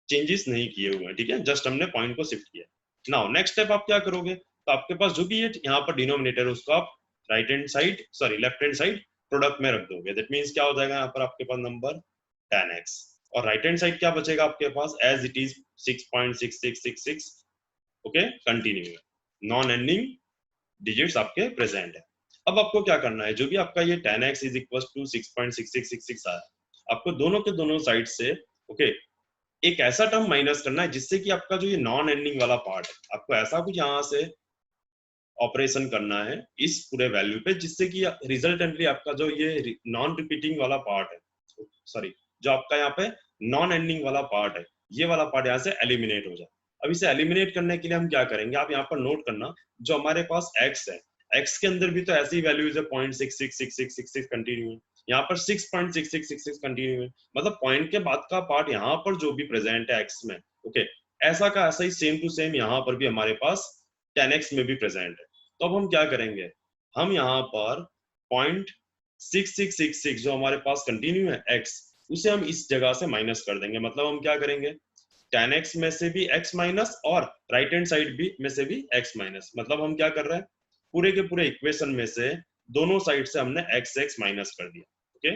A: चेंजेस नहीं किए हुए हैं। ठीक है, जस्ट हमने पॉइंट को शिफ्ट किया। नाउ नेक्स्ट स्टेप आप क्या करोगे, तो आपके पास जो भी ये यहाँ पर डिनोमिनेटर है उसको आप right hand side sorry left hand side product में रख दोगे। दैट मींस क्या हो जाएगा यहाँ पर आपके पास नंबर 10x, और राइट हैंड साइड क्या बचेगा आपके पास, as it is 6.6666। Okay, continue, non ending digits आपके प्रेजेंट है। अब आपको क्या करना है, जो भी आपका ये 10x इज इक्वल टू 6.6666 आया, आपको दोनों के दोनों साइड से ओके एक ऐसा टर्म माइनस करना है जिससे कि आपका जो ये नॉन एंडिंग वाला पार्ट है, आपको ऐसा कुछ यहाँ से ऑपरेशन करना है इस पूरे वैल्यू पे, जिससे कि रिजल्टेंटली आपका जो ये नॉन रिपीटिंग वाला पार्ट है, सॉरी जो आपका यहाँ पे नॉन एंडिंग वाला पार्ट है, ये वाला पार्ट यहाँ से एलिमिनेट हो जाए। अब इसे एलिमिनेट करने के लिए हम क्या करेंगे, आप यहाँ पर नोट करना, जो हमारे पास x है, x के अंदर भी तो ऐसी वैल्यूज है 0.666666 कंटिन्यू है, यहाँ पर 6.6666 कंटिन्यू है, मतलब पॉइंट के बाद का पार्ट यहाँ पर जो भी प्रेजेंट है x में, ओके, ऐसा का ऐसा ही सेम टू सेम यहाँ पर भी हमारे पास 10x में भी प्रेजेंट है। तो अब हम क्या करेंगे, हम यहाँ पर 0.6666 जो हमारे पास कंटिन्यू है x, उसे हम इस जगह से माइनस कर देंगे। मतलब हम क्या करेंगे, 10x में से भी x माइनस और राइट हैंड साइड भी में से भी x माइनस, मतलब हम क्या कर रहे हैं, पूरे के पूरे इक्वेशन में से दोनों साइड से हमने x माइनस कर दिया। ओके,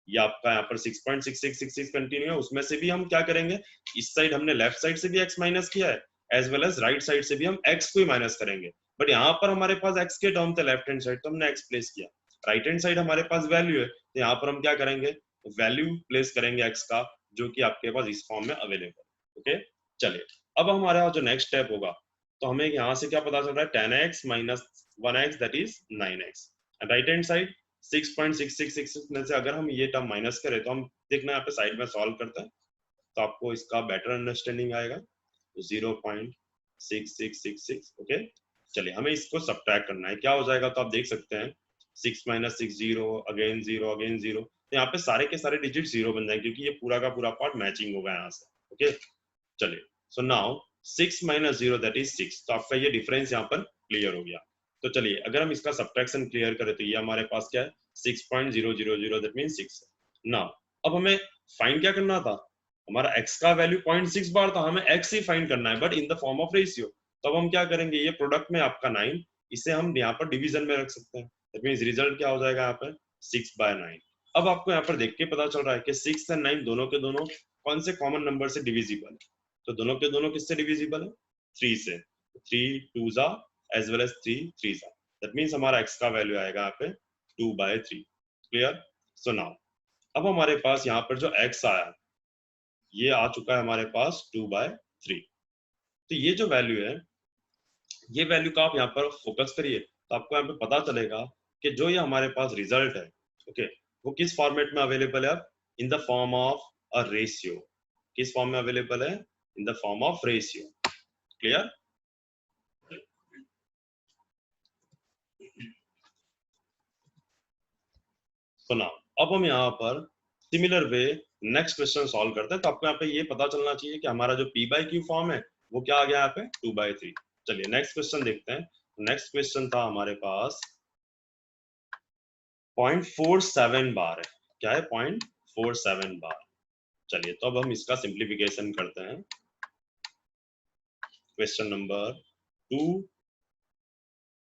A: ये आपका यहाँ पर 6.6666 कंटिन्यू है, उसमें से भी हम क्या करेंगे, इस साइड हमने लेफ्ट साइड से भी x माइनस किया है, as well as right side से भी हम x को ही माइनस करेंगे। बट यहाँ पर हमारे पास x के टर्म थे लेफ्ट हैंड साइड, तो हमने x प्लेस किया, राइट हैंड साइड हमारे पास वैल्यू है, तो यहाँ पर हम क्या करेंगे, वैल्यू प्लेस करेंगे x का, जो कि आपके पास इस फॉर्म में अवेलेबल। ओके, चलिए अब हमारा जो नेक्स्ट स्टेप होगा, तो हमें यहाँ से क्या पता चल रहा है, 10x minus 1x that is 9x, right hand side 6.6666 में से अगर हम ये टर्म माइनस करें तो हम देखना यहाँ पे साइड में सॉल्व करते हैं, तो आपको इसका बेटर अंडरस्टैंडिंग आएगा। 0.6666। ओके, चलिए हमें इसको सब्ट्रैक्ट करना है, क्या हो जाएगा, तो आप देख सकते हैं 6 माइनस 6 0 अगेन 0 अगेन 0, तो यहाँ पे सारे के सारे डिजिट 0 बन जाएंगे क्योंकि ये पूरा का पूरा पार्ट मैचिंग होगा यहाँ से। ओके, चलिए, so now 6 minus 0 that is 6, तो आपका ये डिफरेंस यहाँ पर क्लियर हो गया। तो चलिए अगर हम इसका सब्ट्रैक्शन क्लियर करें तो ये हमारे पास क्या है, 6.000 दैट मींस 6। नाउ अब हमें फाइंड क्या करना था, हमारा x का वैल्यू 0.6 बार था, हमें x ही फाइंड करना है but in the form of ratio. तो अब हम क्या करेंगे, ये प्रोडक्ट में आपका 9, इसे हम यहाँ पर डिवीजन में रख सकते हैं, दैट मींस रिजल्ट क्या हो जाएगा यहाँ पर 6/9। अब आपको यहाँ पर देख के पता चल रहा है कि 6 और 9 दोनों के दोनों कौन से कॉमन नंबर से डिविजिबल है, तो दोनों के दोनों किससे डिविजिबल है, 3 से, 3 2 as well as 3 3 that means हमारा x का वैल्यू आएगा यहाँ पे 2/3। क्लियर, सो नाउ अब हमारे पास यहाँ पर जो x आया ये आ चुका है हमारे पास 2/3। तो ये जो वैल्यू है, ये वैल्यू का आप यहाँ पर फोकस करिए तो आपको यहाँ पे पता चलेगा कि जो ये हमारे पास रिजल्ट है, ओके, वो किस फॉर्मेट में अवेलेबल है, अब इन the form of a ratio. किस फॉर्म में अवेलेबल है, इन the form of ratio. Clear, तो नाउ अब हम यहाँ पर similar way next question solve करते हैं। तो आपको यहाँ पे ये पता चलना चाहिए कि हमारा जो p/q फॉर्म है वो क्या आ गया यहाँ पे 2/3। चलिए नेक्स्ट क्वेश्चन देखते हैं। नेक्स्ट क्वेश्चन था हमारे पास 0.47 बार है, क्या है 0.47 बार। चलिए तो अब हम इसका सिंप्लीफिकेशन करते हैं। Question number 2,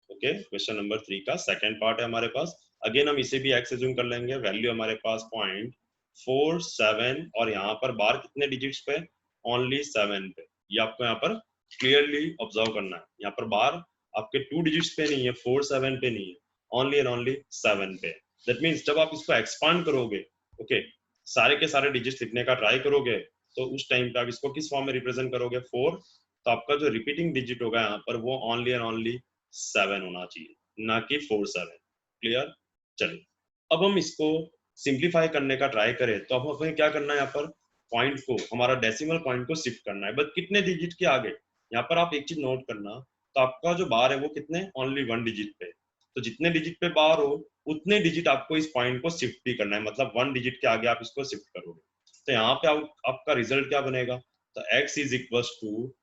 A: okay, question number 3 का सेकंड पार्ट है हमारे पास। अगेन हम इसे भी x अज्यूम कर लेंगे, वैल्यू हमारे पास 0.47 और यहाँ पर बार कितने डिजिट्स पे, ओनली 7 पे। ये आपको यहाँ पर क्लियरली ऑब्जर्व करना है, यहाँ पर बार आपके 2 डिजिट्स पे नहीं है, 4 7 पे नहीं है, ओनली एंड ओनली 7 पे। दैट मींस जब आप इसको एक्सपांड करोगे, ओके, सारे के सारे डिजिट्स लिखने का ट्राई करोगे तो उस टाइम पे आप इसको किस फॉर्म में रिप्रेजेंट करोगे, 4, तो आपका जो रिपीटिंग डिजिट होगा यहाँ पर वो ओनली एंड ओनली 7 होना चाहिए, ना कि 4 7। क्लियर, चलिए अब हम इसको सिंप्लीफाई करने का ट्राई करें तो अब हमें क्या करना है, यहाँ पर पॉइंट को, हमारा डेसिमल पॉइंट को शिफ्ट करना है, बट कितने डिजिट के आगे। यहाँ पर आप एक चीज नोट करना, तो आपका जो बार है वो कितने, ओनली 1 डिजिट पे, तो जितने डिजिट पे बार हो उतने डिजिट आपको इस पॉइंट को शिफ्ट भी करना है, मतलब 1 डिजिट के आगे आप इसको शिफ्ट करोगे। तो यहाँ पे आपका रिजल्ट क्या बनेगा, तो x इज इक्वल टू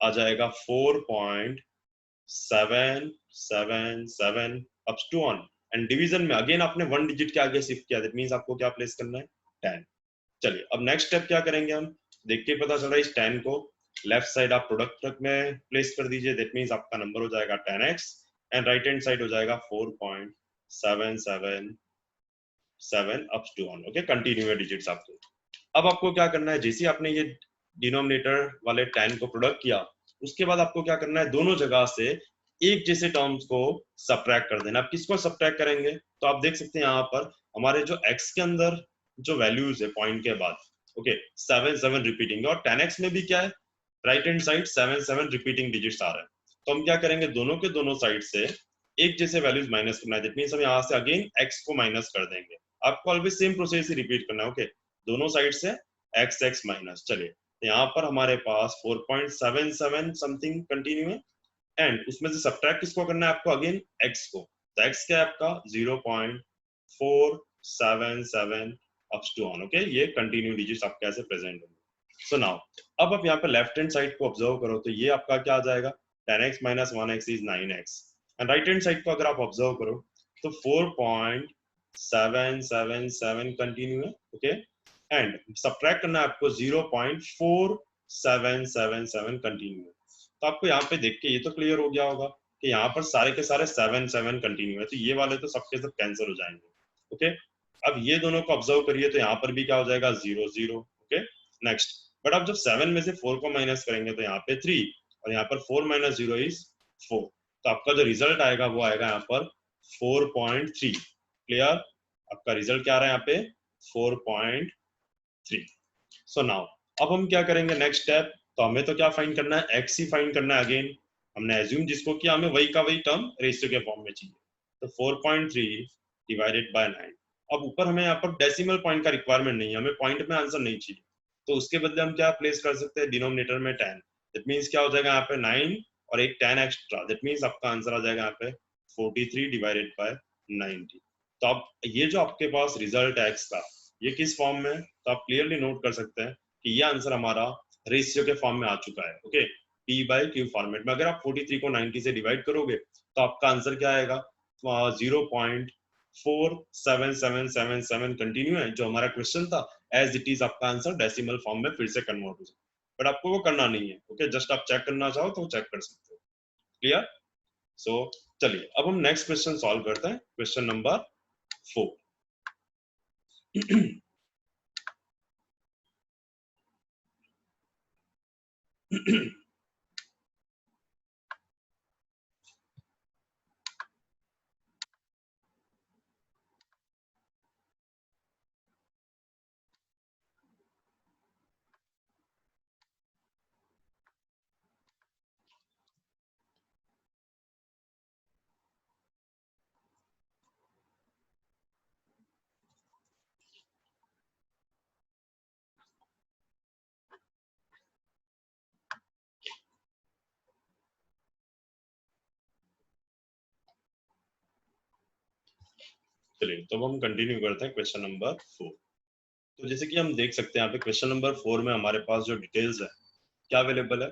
A: आ जाएगा 4.777 अप टू 1, एंड डिवीजन में अगेन आपने 1 डिजिट के आगे शिफ्ट किया, दैट मींस आपको क्या प्लेस करना है, 10। चलिए अब नेक्स्ट स्टेप क्या करेंगे हम, देख के पता चल रहा है इस 10 को लेफ्ट साइड आप प्रोडक्ट में प्लेस कर दीजिए, दैट मींस आपका नंबर हो जाएगा 10x, and right hand side हो जाएगा 4.777 up to 1। Okay, continue digits आपको। अब आपको क्या करना है, जैसे आपने ये डिनोमिनेटर वाले 10 को प्रोडक्ट किया, उसके बाद आपको क्या करना है, दोनों जगह से एक जैसे टर्म्स को सब्ट्रैक्ट कर देना। आप किसको सब्ट्रैक्ट करेंगे, तो आप देख सकते हैं यहाँ पर हमारे जो x के अंदर जो वैल्यूज है पॉइंट के बाद, ओके 7 7 रिपीटिंग, और 10x में भी क्या है, right hand side 7 7 repeating digits आ रहे हैं। तो हम क्या करेंगे, दोनों के दोनों साइड से एक जैसे वैल्यूज माइनस करना है, दैट मींस हम यहाँ से अगेन x को माइनस कर देंगे। आपको ऑलवेज सेम प्रोसेस ही रिपीट करना है, ओके दोनों साइड से x x माइनस। चलिए यहाँ पर हमारे पास 4.77 समथिंग कंटिन्यू है, एंड उसमें से सब्ट्रैक्ट किसको करना है आपको, अगेन x को, तो x क्या है आपका 0.477 अप टू 1। ओके, ये कंटिन्यू डिजिट्स आपके ऐसे प्रेजेंट होंगे। सो नाउ अब आप यहाँ पे लेफ्ट हैंड साइड को ऑब्जर्व करो, तो ये आपका क्या आ जाएगा, 10x minus 1x is 9x, and right hand side को अगर आप ऑब्जर्व करो तो 4.777 कंटिन्यू है, ओके एंड सब्ट्रैक्ट करना है आपको 0.4777 कंटिन्यू है। तो आपको यहाँ पे देख के ये तो क्लियर हो गया होगा कि यहाँ पर सारे के सारे 7 7 कंटिन्यू है, तो ये वाले तो सबके सब कैंसिल हो जाएंगे। ओके, अब ये दोनों को ऑब्जर्व करिए, तो यहाँ पर भी क्या हो जाएगा 0 0। ओके नेक्स्ट, बट आप जब 7 में से 4 को माइनस करेंगे तो यहाँ पे 3, और यहाँ पर 4 minus 0 is 4, तो आपका जो रिजल्ट आएगा वो आएगा यहाँ पर 4.3। क्लियर, आपका रिजल्ट क्या आ रहा है यहाँ पे 4.3। सो नाउ अब हम क्या करेंगे नेक्स्ट स्टेप, तो हमें तो क्या फाइंड करना है, x ही फाइंड करना है। अगेन हमने एज्यूम जिसको किया, हमें वही का वही टर्म रेशियो के फॉर्म में चाहिए, तो 4.3 डिवाइडेड बाय 9। अब ऊपर हमें यहाँ पर डेसिमल पॉइंट का रिक्वायरमेंट नहीं है, हमें पॉइंट में आंसर नहीं चाहिए, तो उसके बदले हम क्या प्लेस कर सकते हैं, डिनोमिनेटर में 10, दैट मींस क्या हो जाएगा यहाँ पे 9 और एक 10 एक्स्ट्रा, दैट मींस आपका आंसर आ जाएगा यहाँ पे 43 डिवाइडेड बाय 90। तो अब ये जो आपके पास रिजल्ट है x का, ये किस फॉर्म में है, तो आप क्लियरली नोट कर सकते हैं कि ये आंसर हमारा रेशियो के फॉर्म में आ चुका है। ओके, p/q फॉर्मेट में अगर आप 43 को 90 से डिवाइड करोगे तो आपका आंसर क्या आएगा, 0.47777 कंटिन्यू है, जो हमारा क्वेश्चन था एज इट इज आपका आंसर डेसिमल फॉर्म में फिर से कन्वर्ट हो जाए, बट आपको वो करना नहीं है। ओके, जस्ट आप चेक करना चाहो तो चेक कर सकते हो। क्लियर, सो चलिए अब हम नेक्स्ट क्वेश्चन सॉल्व करते हैं, क्वेश्चन नंबर 4। चलिए तो हम कंटिन्यू करते हैं क्वेश्चन नंबर 4। तो जैसे कि हम देख सकते हैं यहाँ पे क्वेश्चन नंबर 4 में हमारे पास जो डिटेल्स है क्या अवेलेबल है,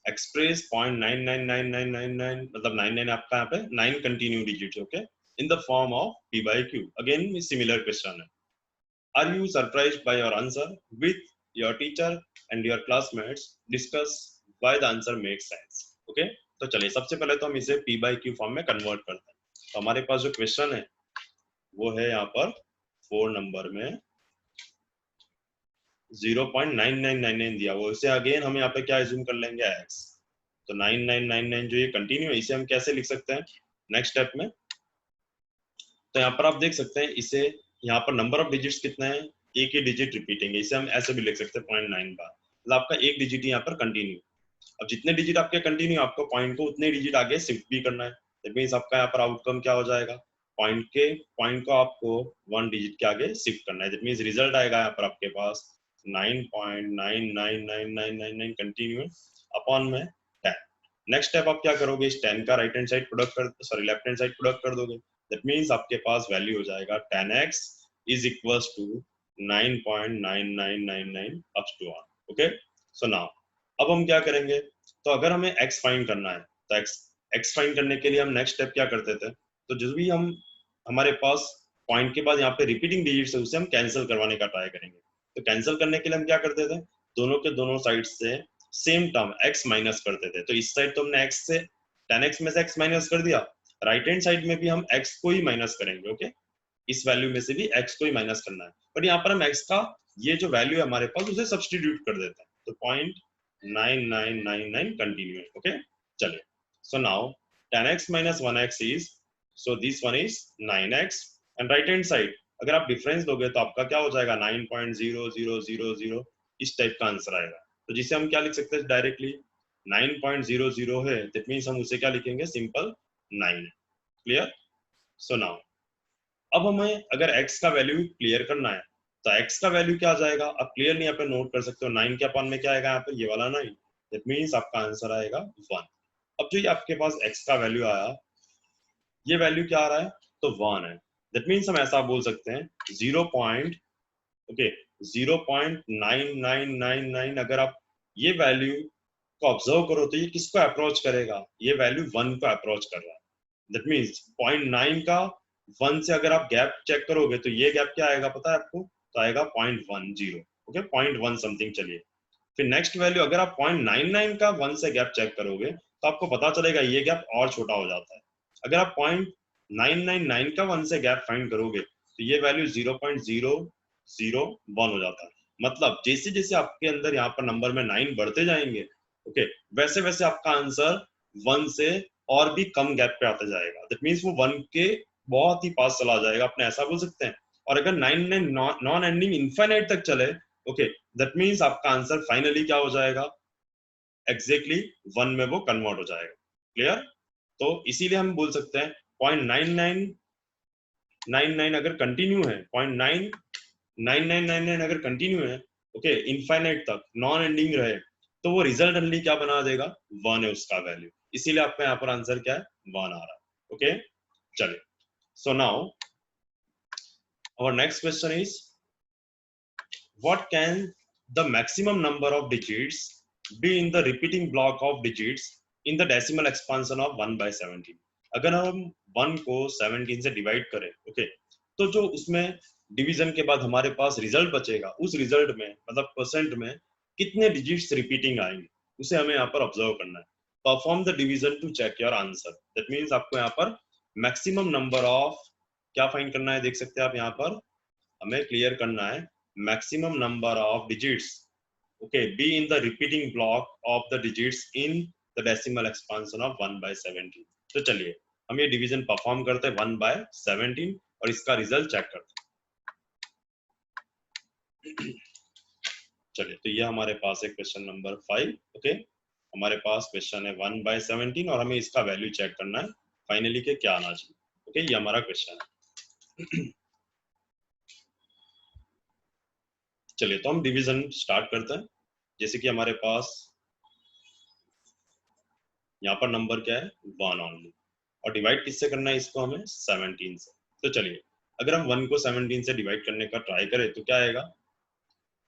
A: एक्सप्रेस 0.999999, मतलब 99 आपका यहाँ पे 9 continue digits, okay in the form of p/q। Again similar question है, are you surprised by your answer, with your teacher and your classmates discuss why the answer makes sense. Okay, तो चलिए सबसे पहले तो हम इसे p/q फॉर्म में convert करते हैं। तो हमारे पास जो क्वेश्चन है वो है यहाँ पर 4 नंबर में 0.9999 दिया, वो इसे अगेन हम यहाँ पे क्या एज्यूम कर लेंगे x, तो 9999 जो ये कंटिन्यू है इसे हम कैसे लिख सकते हैं नेक्स्ट स्टेप में, तो यहाँ पर आप देख सकते हैं इसे, यहाँ पर नंबर ऑफ डिजिट्स कितना है, एक ही डिजिट रिपीटिंग है, इसे हम ऐसे भी लिख सकते हैं 0.9 बार, मतलब आपका एक डिजिट यहाँ पर कंटिन्यू। अब जितने डिजिट आपके कंटिन्यू, आपको पॉइंट को उतने डिजिट आगे शिफ्ट भी करना है, दैट मींस आपका यहाँ पर आउटकम क्या हो जाएगा, पॉइंट को आपको 1 डिजिट के आगे शिफ्ट करना है, दैट मींस रिजल्ट आएगा यहाँ पर आपके पास 9.999999 कंटिन्यू अपॉन में 10। नेक्स्ट स्टेप आप क्या करोगे, इस 10 का राइट हैंड साइड प्रोडक्ट कर, sorry left hand side product कर दोगे। दैट मींस आपके पास वैल्यू हो जाएगा 10x is equals to 9.9999 up to 1। Okay, so now अब हम क्या करेंगे, तो अगर हमें x फाइंड करना है तो x फाइंड करने के लिए हम नेक्स्ट स्टेप क्या करते थे, तो जो भी हम हमारे पास पॉइंट के बाद यहाँ पे रिपीटिंग डिजिट्स है उसे हम कैंसिल करवाने का ट्राई करेंगे। तो कैंसिल करने के लिए हम क्या करते थे, दोनों के दोनों साइड से सेम टर्म x माइनस करते थे। तो इस साइड तो हमने x से 10x में से x माइनस कर दिया, राइट हैंड साइड में भी हम x को ही माइनस करेंगे। ओके, इस वैल्यू में से भी x को ही माइनस करना है, बट यहाँ पर हम x का ये जो वैल्यू है हमारे पास उसे सब्स्टिट्यूट कर देते हैं। तो 0.9999 कंटिन्यू। ओके, चलिए, so now 10x minus 1x is, so this one is 9x and right hand side अगर आप डिफरेंस दोगे तो आपका क्या हो जाएगा 9.0000 इस टाइप का आंसर आएगा। तो जिसे हम क्या लिख सकते हैं डायरेक्टली, 9.00 है, दैट मींस हम उसे क्या लिखेंगे, सिंपल 9। क्लियर? सो नाउ अब हमें अगर x का वैल्यू क्लियर करना है तो x का वैल्यू क्या आ जाएगा, आप क्लियरली यहाँ पे नोट कर सकते हो, 9 के अपॉन में क्या आएगा यहाँ पे, ये वाला 9, दैट मींस आपका आंसर आएगा 1। अब जो ये आपके पास x का वैल्यू आया, ये वैल्यू क्या आ रहा है, तो 1 है। दैट मींस हम ऐसा बोल सकते हैं 0.9999 अगर आप ये वैल्यू को ऑब्जर्व करो तो ये किसको अप्रोच करेगा, ये वैल्यू 1 को अप्रोच कर रहा है। दैट मींस 0.9 का 1 से अगर आप गैप चेक करोगे तो ये गैप क्या आएगा पता है आपको, तो आएगा 0.10। Okay, 0.1 something. चलिए, फिर नेक्स्ट वैल्यू अगर आप 0.99 का 1 से गैप चेक करोगे तो आपको पता चलेगा ये गैप और छोटा हो जाता है। अगर आप 0.999 का 1 से गैप फाइंड करोगे तो ये वैल्यू 0.001 हो जाता है। मतलब जैसे जैसे आपके अंदर यहाँ पर नंबर में 9 बढ़ते जाएंगे, ओके, वैसे वैसे आपका आंसर 1 से और भी कम गैप पे आता जाएगा। दैट मींस वो 1 के बहुत ही पास चला जाएगा, अपने ऐसा बोल सकते हैं। और अगर 99 नॉन एंडिंग इनफाइनाइट तक चले, ओके, दैट मींस आपका आंसर फाइनली क्या हो जाएगा, एग्जैक्टली 1 में वो कन्वर्ट हो जाएगा। क्लियर? तो इसीलिए हम बोल सकते हैं 0.9999 अगर कंटिन्यू है, 0.9999 अगर कंटिन्यू है, ओके, इनफाइनाइट तक नॉन एंडिंग रहे, तो वो रिजल्ट ओनली क्या बना देगा, 1 है उसका वैल्यू। इसीलिए आपका यहाँ पर आंसर क्या है, 1 आ रहा है। ओके, चलिए, so now our next question is, what can the maximum number of digits be in the repeating block of digits in the decimal expansion of 1 by 17? अगर हम 1 को 17 से डिवाइड करें, ओके, तो जो उसमें डिवीजन के बाद हमारे पास रिजल्ट बचेगा, उस रिजल्ट में मतलब परसेंट में कितने डिजिट्स रिपीटिंग आएंगे, उसे हमें यहाँ पर ऑब्जर्व करना है। Perform the division to check your answer. That means आपको यहाँ पर मैक्सिमम नंबर ऑफ क्या फाइंड करना है, देख सकते हैं आप यहाँ पर हमें क्लियर करना है maximum number of digits, okay, be in the repeating block of the digits in the decimal expansion of 1 by 17। तो चलिए हम ये डिवीजन परफॉर्म करते हैं 1 by 17 और इसका रिजल्ट चेक करते हैं। चलिए, तो ये हमारे पास है क्वेश्चन नंबर 5। ओके, हमारे पास क्वेश्चन है 1 by 17 और हमें इसका वैल्यू चेक करना है फाइनली के क्या आना चाहिए। ओके, ये हमारा क्वेश्चन है। चलिए, तो हम डिवीजन स्टार्ट करते हैं। जैसे कि हमारे पास यहाँ पर नंबर क्या है, 1 ओनली, और डिवाइड किससे करना है इसको, हमें 17 से। तो चलिए, अगर हम 1 को 17 से डिवाइड करने का ट्राई करें तो क्या आएगा,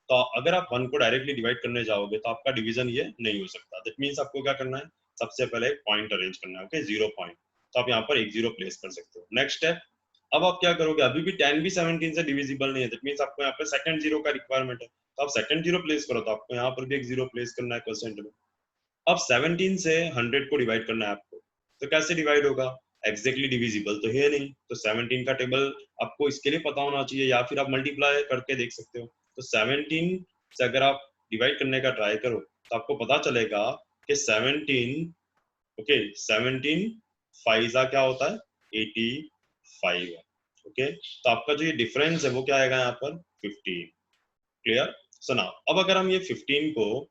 A: तो अगर आप 1 को डायरेक्टली डिवाइड करने जाओगे तो आपका डिवीजन ये नहीं हो सकता। दैट मींस आपको क्या करना है, सबसे पहले एक पॉइंट अरेंज करना है। ओके, 0 पॉइंट, तो आप यहाँ पर एक 0 प्लेस कर सकते हो। नेक्स्ट स्टेप, अब आप क्या करोगे, अभी भी 10 भी 17 से डिविजिबल नहीं है, दैट मींस आपको यहाँ पर सेकंड 0 का रिक्वायरमेंट है, तो आप सेकंड 0 प्लेस करो, तो आपको यहाँ पर भी एक 0 प्लेस करना है परसेंट में। अब 17 से 100 को डिवाइड करना है आपको, तो कैसे डिवाइड होगा, एग्जैक्टली डिविजिबल तो है नहीं, तो 17 का टेबल आपको इसके लिए पता होना चाहिए, या फिर आप मल्टीप्लाई करके देख सकते हो। तो 17 से अगर आप डिवाइड करने का ट्राई करो तो आपको पता चलेगा कि 17, ओके, 17 फाइजा क्या होता है, 85 है। ओके, तो आपका जो ये डिफरेंस है वो क्या आएगा यहाँ पर, 15। क्लियर? सुना, अब अगर हम ये 15 को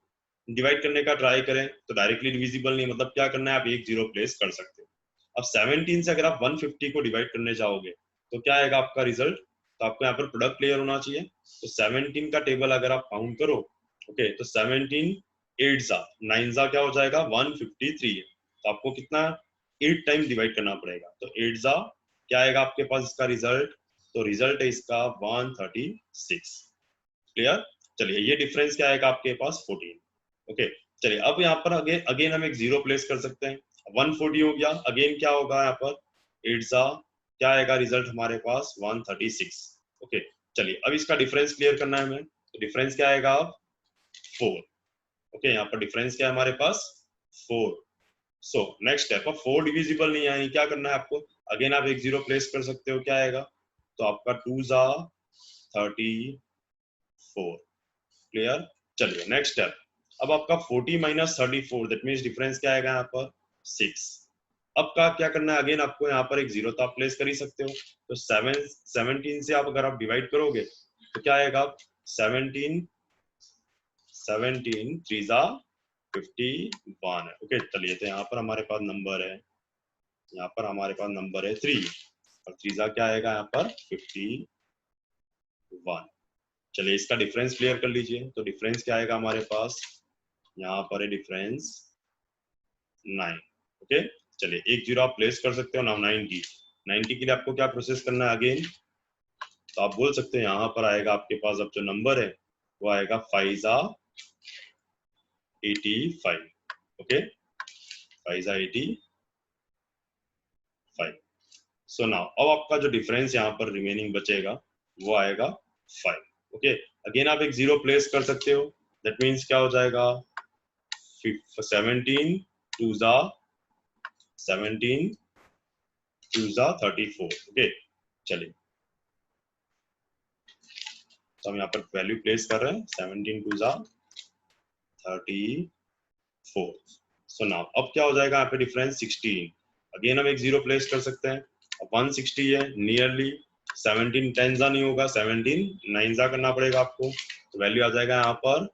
A: डिवाइड करने का ट्राई करें तो डायरेक्टली डिविजिबल नहीं, मतलब क्या करना है, आप एक 0 प्लेस कर सकते हो। अब 17 से अगर आप 150 को डिवाइड करने जाओगे तो क्या आएगा आपका रिजल्ट, तो आपको यहाँ पर प्रोडक्ट क्लियर होना चाहिए। तो 17 का टेबल अगर आप काउंट करो, ओके, तो 17 8 जा 9 जा क्या हो जाएगा 153 है। तो आपको कितना 8 टाइम डिवाइड करना पड़ेगा। तो 8 जा क्या आएगा आपके पास इसका रिजल्ट, तो रिजल्ट है इसका 136। क्लियर। चलिए ये डिफरेंस क्या आएगा आपके पास 14। ओके, चलिए अब यहाँ पर अगेन अगेन हम एक जीरो प्लेस कर सकते हैं। 140 हो गया, अगेन क्या होगा यहाँ पर 8 जा क्या आएगा रिजल्ट हमारे पास 136। ओके, चलिए अब इसका डिफरेंस क्लियर करना है हमें। तो डिफरेंस क्या आएगा अब 4। ओके, यहाँ पर डिफरेंस क्या है हमारे पास 4। सो नेक्स्ट स्टेप, अब 4 डिविजिबल नहीं है, क्या करना है आपको, अगेन आप एक जीरो प्लेस कर सकते हो, क्या आएगा, तो आपका 2 जा 34। क्लियर। चलिए नेक्स्ट स्टेप, अब आपका 40 माइनस 34 दैट मींस डिफरेंस क्या आएगा यहाँ पर 6। अब का क्या करना है, अगेन आपको यहाँ पर एक जीरो तो आप प्लेस कर ही सकते हो। तो 17 से आप अगर आप डिवाइड करोगे तो क्या आएगा 17 3 जा 51 है। ओके, चलिए तो यहाँ पर हमारे पास नंबर है, यहाँ पर हमारे पास नंबर है 3 और 3 जा क्या आएगा यहाँ पर 51। चलिए इसका डिफरेंस क्लियर कर लीजिए। तो डिफरेंस क्या आएगा हमारे पास, यहाँ पर है डिफरेंस 9। ओके, चलिए एक जीरो आप प्लेस कर सकते हो नाउ 90 के लिए आपको क्या प्रोसेस करना है अगेन, तो आप बोल सकते हैं यहाँ पर आएगा आपके पास अब जो नंबर है वो आएगा 5 जा 85। ओके, 5 जा 85। सो नाउ अब आपका जो डिफरेंस यहाँ पर रिमेनिंग बचेगा वो आएगा 5। ओके, अगेन आप एक जीरो प्लेस कर सकते हो, दैट मीन्स क्या हो जाएगा 17 2 जा 17 2 जा 34। ओके, चलिए तो हम यहाँ पर वैल्यू प्लेस कर रहे हैं 17 2 जा 34। सो नाउ अब क्या हो जाएगा यहाँ पे डिफरेंस 16। अगेन हम एक जीरो प्लेस कर सकते हैं। अब 160 है नियरली, 17 10 जा नहीं होगा, 17 9 जा करना पड़ेगा आपको। तो वैल्यू आ जाएगा यहाँ पर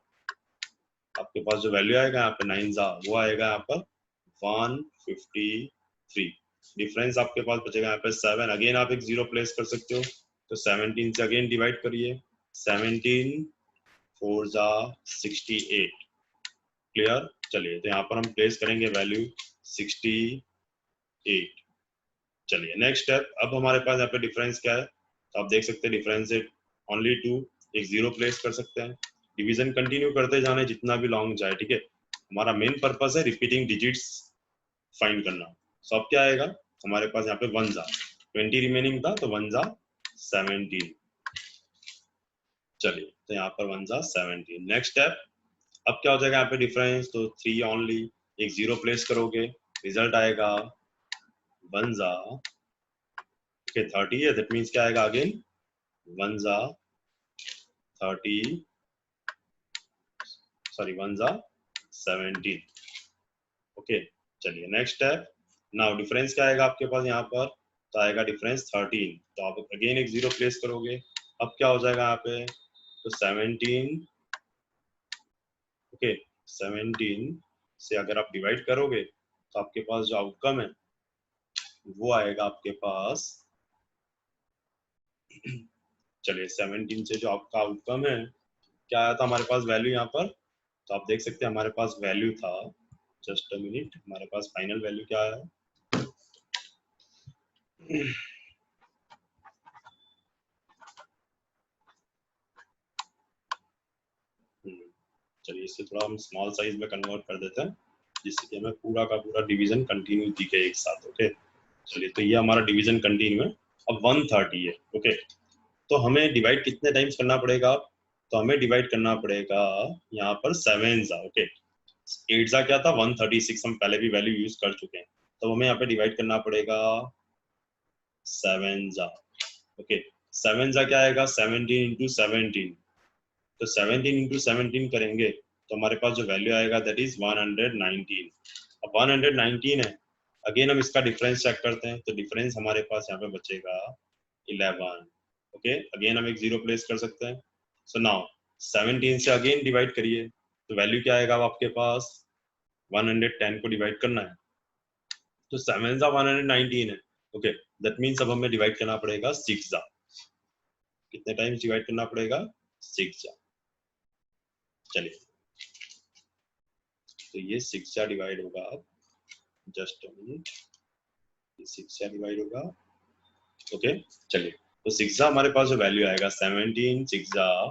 A: आपके पास जो वैल्यू आएगा यहाँ पे 9 जा वो आएगा यहाँ पर 153। डिफरेंस आपके पास बचेगा यहाँ पे 7। अगेन आप एक जीरो प्लेस कर सकते हो। तो 17 से अगेन डिवाइड करिए, 17 4 जा 68। क्लियर। चलिए तो यहाँ पर हम प्लेस करेंगे वैल्यू 68। चलिए नेक्स्ट स्टेप, अब हमारे पास यहाँ पे डिफरेंस क्या है, तो आप देख सकते हैं डिफरेंस है ओनली 2। एक जीरो प्लेस कर सकते हैं, डिवीजन कंटिन्यू करते जाने जितना भी लॉन्ग जाए। ठीक है, हमारा मेन पर्पस है रिपीटिंग डिजिट्स फाइंड करना। सो अब क्या आएगा हमारे पास यहाँ पे 1 जा 20 रिमेनिंग था, तो 1 जा 17। चलिए तो यहाँ पर 1 जा 17। नेक्स्ट स्टेप, अब क्या हो जाएगा यहाँ पे डिफरेंस, तो 3 ओनली, एक जीरो प्लेस करोगे, रिजल्ट आएगा 1 जा ओके 30 है, दैट मींस क्या आएगा अगेन 1 जा 30 सॉरी 1 जा 17। ओके, चलिए नेक्स्ट स्टेप, नाउ डिफरेंस क्या आएगा आपके पास यहाँ पर, तो आएगा डिफरेंस 13। तो आप अगेन एक जीरो प्लेस करोगे, अब क्या हो जाएगा यहाँ पे, तो 17 ओके 17 से अगर आप डिवाइड करोगे तो आपके पास जो आउटकम है वो आएगा आपके पास चलिए 17 से जो आपका आउटकम है क्या आया था हमारे पास वैल्यू यहाँ पर, तो आप देख सकते हैं हमारे पास वैल्यू था, जस्ट अ मिनट, हमारे पास फाइनल वैल्यू क्या आया चलिए इसे थोड़ा हम स्मॉल साइज में कन्वर्ट कर देते हैं जिससे कि हमें पूरा का पूरा डिवीजन कंटिन्यू दिखे एक साथ। ओके, चलिए तो ये हमारा डिवीजन कंटिन्यू है। अब 130 है। ओके, तो हमें डिवाइड कितने टाइम्स करना पड़ेगा, तो हमें डिवाइड करना पड़ेगा यहाँ पर 7 जा। ओके, 8 जा क्या था 136, हम पहले भी वैल्यू यूज कर चुके हैं, तो हमें यहाँ पे डिवाइड करना पड़ेगा 7 जा। ओके, 7 जा क्या आएगा 17 इंटू 17, तो 17 इंटू 17 करेंगे तो हमारे पास जो वैल्यू आएगा दैट इज 119। अब 119 है, अगेन हम इसका डिफरेंस चेक करते हैं, तो डिफरेंस हमारे पास यहाँ पे बचेगा 11। ओके, अगेन हम एक जीरो प्लेस कर सकते हैं। सो नाउ 17 से अगेन डिवाइड करिए, तो वैल्यू क्या आएगा आपके पास 110 को डिवाइड करना है, तो 7 जा 119 है। ओके, दैट मीन्स अब हमें डिवाइड करना पड़ेगा 6 जा। कितने टाइम्स डिवाइड करना पड़ेगा? 6 जा। चलिए तो ये 6 जा डिवाइड होगा, अब जस्ट 6 जा डिवाइड होगा। ओके चलिए, तो 6 जा हमारे पास जो वैल्यू आएगा 17, 6 जा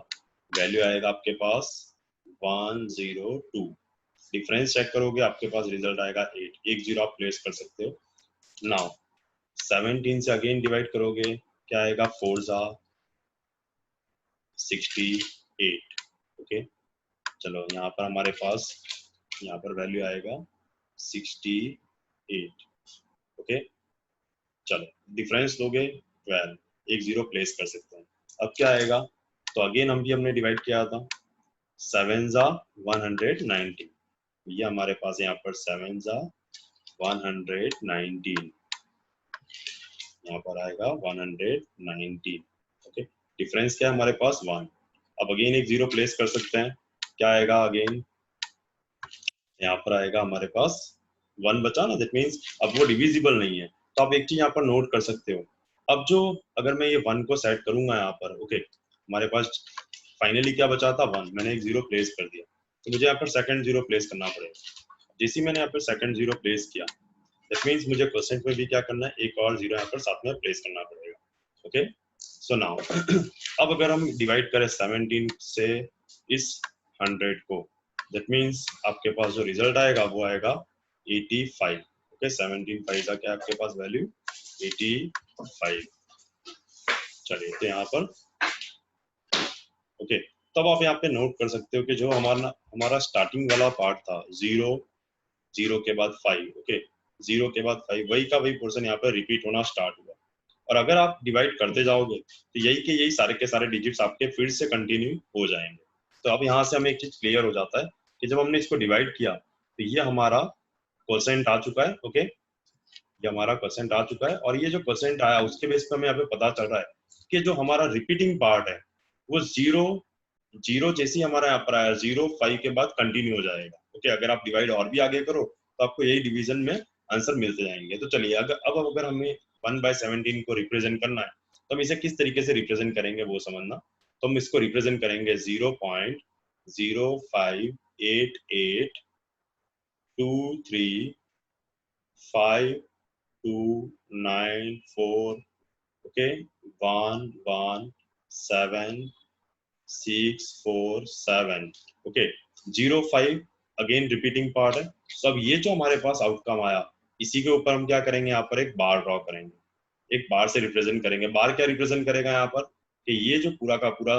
A: वैल्यू आएगा आपके पास 102। डिफरेंस चेक करोगे आपके पास रिजल्ट आएगा 8, एक जीरो आप प्लेस कर सकते हो। नाउ 17 से अगेन डिवाइड करोगे, क्या आएगा? 4 जा 68। ओके चलो यहाँ पर हमारे पास यहाँ पर वैल्यू आएगा 68। ओके चलो डिफरेंस लोगे 12, एक जीरो प्लेस कर सकते हैं। अब क्या आएगा? तो अगेन हमने डिवाइड किया था, 7 जा 119, ये हमारे पास यहाँ पर 7 जा 119, यहाँ पर आएगा 119। ओके डिफरेंस क्या है हमारे पास? 1। अब अगेन एक जीरो प्लेस कर सकते हैं, क्या आएगा? अगेन यहाँ पर आएगा हमारे पास 1 बचा ना, दैट मीन्स अब वो डिविजिबल नहीं है। तो आप एक चीज यहाँ पर नोट कर सकते हो, अब जो अगर मैं ये 1 को सेट करूंगा यहाँ पर, ओके हमारे पास फाइनली क्या बचा था? 1, मैंने एक जीरो प्लेस कर दिया, तो मुझे यहाँ पर सेकंड जीरो प्लेस करना पड़ेगा। जैसे ही मैंने यहाँ पर सेकंड जीरो प्लेस किया, दैट मीन्स मुझे परसेंट में भी क्या करना है? एक और जीरो यहाँ पर साथ में प्लेस करना पड़ेगा। ओके सो नाउ अब अगर हम डिवाइड करें 17 से इस 100 को, दैट मीन्स आपके पास जो रिजल्ट आएगा वो आएगा 85। ओके 17 5 का क्या आपके पास वैल्यू? 85। चलिए तो यहाँ पर ओके तब आप यहाँ पे नोट कर सकते हो कि जो हमारा स्टार्टिंग वाला पार्ट था 0, 0 के बाद 5, ओके 0 के बाद 5, वही का वही पोर्शन यहाँ पे रिपीट होना स्टार्ट हुआ। और अगर आप डिवाइड करते जाओगे तो यही के यही सारे के सारे डिजिट्स आपके फिर से कंटिन्यू हो जाएंगे। तो अब यहाँ से हमें एक चीज क्लियर हो जाता है कि जब हमने इसको डिवाइड किया तो ये हमारा परसेंट आ चुका है। ओके ये हमारा परसेंट आ चुका है, और ये जो परसेंट आया उसके बेस पे हमें यहाँ पे पता चल रहा है कि जो हमारा रिपीटिंग पार्ट है वो 0, 0 जैसे ही हमारा यहाँ पर आया 0 5 के बाद कंटिन्यू हो जाएगा। ओके अगर आप डिवाइड और भी आगे करो तो आपको यही डिवीजन में आंसर मिलते जाएंगे। तो चलिए अगर हमें 1/17 को रिप्रेजेंट करना है तो हम इसे किस तरीके से रिप्रेजेंट करेंगे वो समझना। तो हम इसको रिप्रेजेंट करेंगे 0.0588235294 okay 117647 okay 05 again repeating part है। तो अब ये जो हमारे पास आउटकम आया इसी के ऊपर हम क्या करेंगे? यहाँ पर एक बार ड्रॉ करेंगे, एक बार से रिप्रेजेंट करेंगे। बार क्या रिप्रेजेंट करेगा यहाँ पर कि ये जो पूरा का पूरा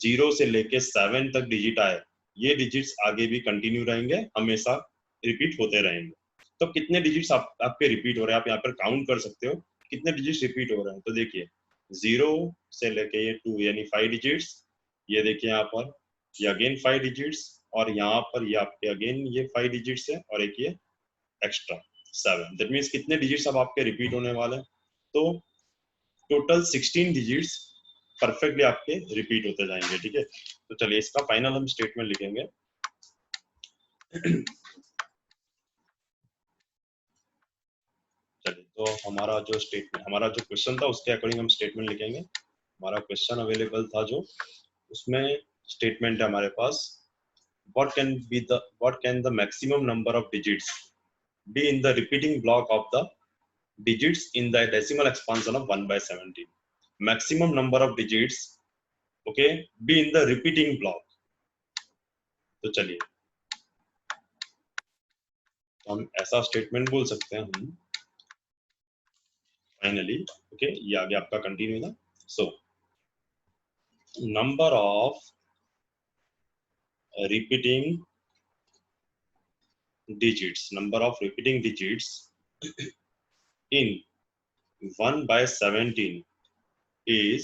A: 0 से लेके 7 तक डिजिट आए ये डिजिट्स आगे भी कंटिन्यू रहेंगे, हमेशा रिपीट होते रहेंगे। तो कितने डिजिट्स आपके रिपीट हो रहे हैं आप यहाँ पर काउंट कर सकते हो कितने डिजिट्स रिपीट हो रहे हैं। तो देखिए 0 से लेके ये 2 यानी 5 डिजिट्स, ये देखिए यहाँ पर ये अगेन 5 डिजिट्स, और यहाँ पर ये आपके अगेन ये 5 डिजिट्स है, और एक ये एक्स्ट्रा 7। दैट मीन्स कितने डिजिट्स अब आपके रिपीट होने वाले हैं? तो टोटल 16 डिजिट्स परफेक्टली आपके रिपीट होते जाएंगे। ठीक है तो चलिए इसका फाइनल हम स्टेटमेंट लिखेंगे। चलिए तो हमारा जो क्वेश्चन था उसके अकॉर्डिंग हम स्टेटमेंट लिखेंगे। हमारा क्वेश्चन अवेलेबल था जो, उसमें स्टेटमेंट है हमारे पास what can the maximum number of digits be in the repeating block of the digits in the decimal expansion of 1/17? maximum number of digits okay be in the repeating block। तो चलिए हम ऐसा statement बोल सकते हैं हम finally. Okay ये आगे आपका कंटिन्यू था। So number of repeating digits in 1/17 is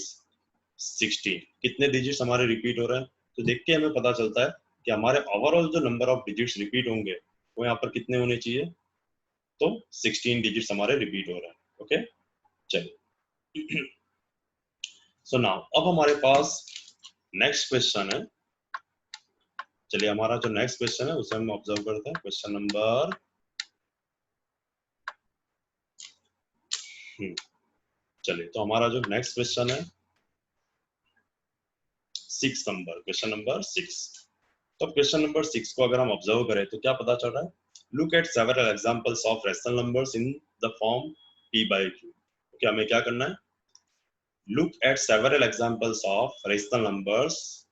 A: 16। कितने डिजिट्स हमारे रिपीट हो रहे हैं? तो देख के हमें पता चलता है कि हमारे ओवरऑल जो नंबर ऑफ डिजिट्स रिपीट होंगे वो यहाँ पर कितने होने चाहिए? तो 16 डिजिट्स हमारे रिपीट हो रहे हैं। ओके चलिए सो नाउ अब हमारे पास नेक्स्ट क्वेश्चन है। चलिए हमारा जो नेक्स्ट क्वेश्चन है उसे हम ऑब्जर्व करते हैं। क्वेश्चन नंबर चलिए तो हमारा जो नेक्स्ट क्वेश्चन है 6 नंबर, क्वेश्चन नंबर 6। तो क्वेश्चन नंबर 6 को अगर हम ऑब्जर्व करें तो क्या पता चल रहा है? Look at several examples of rational numbers in the form p by q। Okay, हमें क्या करना है? Look at several examples of rational numbers.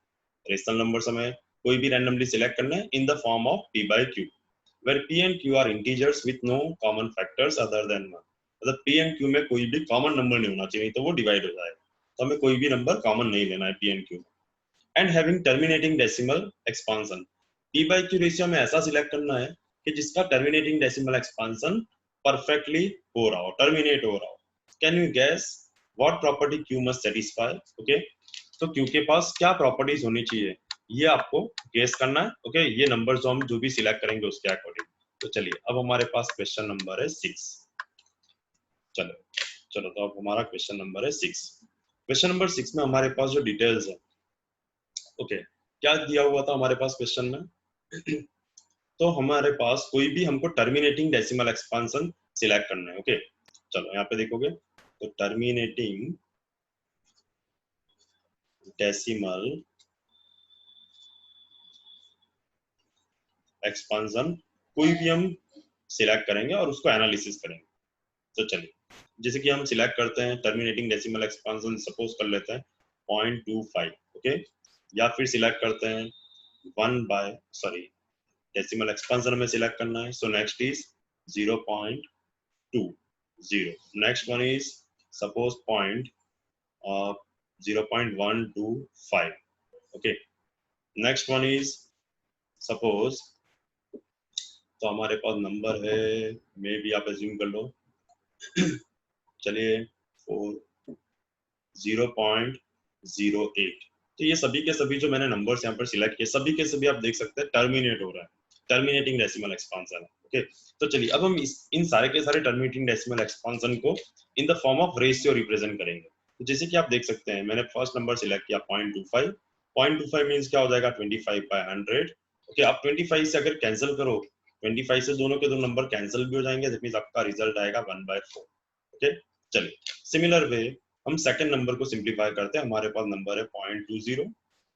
A: Rational numbers हमें कोई भी रैंडमली सिलेक्ट करना है इन the form of p by q, where p and q are integers with no common factors other than 1। मतलब p and q में कोई भी common number नहीं होना चाहिए, तो वो डिवाइड हो जाएगा। तो हमें कोई भी नंबर कॉमन नहीं लेना है p and q। And having terminating decimal expansion. p by q ratio में ऐसा सिलेक्ट करना है कि जिसका टर्मिनेटिंग डेसिमल एक्सपांशन परफेक्टली हो रहा हो, टर्मिनेट हो रहा हो। Can you guess what property q must satisfy? Okay, तो q के पास क्या प्रॉपर्टीज होनी चाहिए, ये आपको गेस करना है। ओके, ये नंबर जो हम जो भी सिलेक्ट करेंगे उसके अकॉर्डिंग। तो चलिए, अब हमारे पास क्वेश्चन नंबर है 6। चलो चलो, तो अब हमारा क्वेश्चन नंबर है 6। क्वेश्चन नंबर 6 में हमारे पास जो डिटेल्स है, ओके, क्या दिया हुआ था हमारे पास क्वेश्चन में? तो हमारे पास कोई भी हमको टर्मिनेटिंग डेसिमल एक्सपांशन सिलेक्ट करना है। ओके, चलो यहाँ पे देखोगे तो टर्मिनेटिंग डेसिमल एक्सपांशन कोई भी हम सिलेक्ट करेंगे और उसको एनालिसिस करेंगे। तो चलिए, जैसे कि हम सिलेक्ट करते हैं टर्मिनेटिंग डेसिमल एक्सपांशन, सपोज कर लेते हैं 0.25। ओके, या फिर सिलेक्ट करते हैं 1 बाय डेसिमल एक्सपांशन में सिलेक्ट करना है। So next is 0.20। Next one is suppose 0.125। Okay, next one is suppose, तो हमारे पास नंबर है, मे भी आप एज्यूम कर लो, चलिए 0.08। तो ये सभी के सभी जो मैंने नंबर्स यहाँ पर सिलेक्ट किए, सभी के सभी आप देख सकते हैं टर्मिनेट हो रहा है, टर्मिनेटिंग डेसिमल एक्सपांशन। ओके, तो चलिए अब हम इन सारे के सारे टर्मिनेटिंग डेसिमल एक्सपांशन को इन the form of ratio represent करेंगे। तो जैसे कि आप देख सकते हैं, मैंने फर्स्ट नंबर सिलेक्ट किया 0.25। 0.25 मीन्स क्या हो जाएगा? 25/100। ओके, आप 25 से अगर कैंसिल करो, 25 से दोनों के दो नंबर कैंसिल भी हो जाएंगे, दैट मींस आपका रिजल्ट आएगा 1/4। ओके, चलिए सिमिलर वे हम सेकंड नंबर को सिंपलीफाई करते हैं। हमारे पास नंबर है 0.20।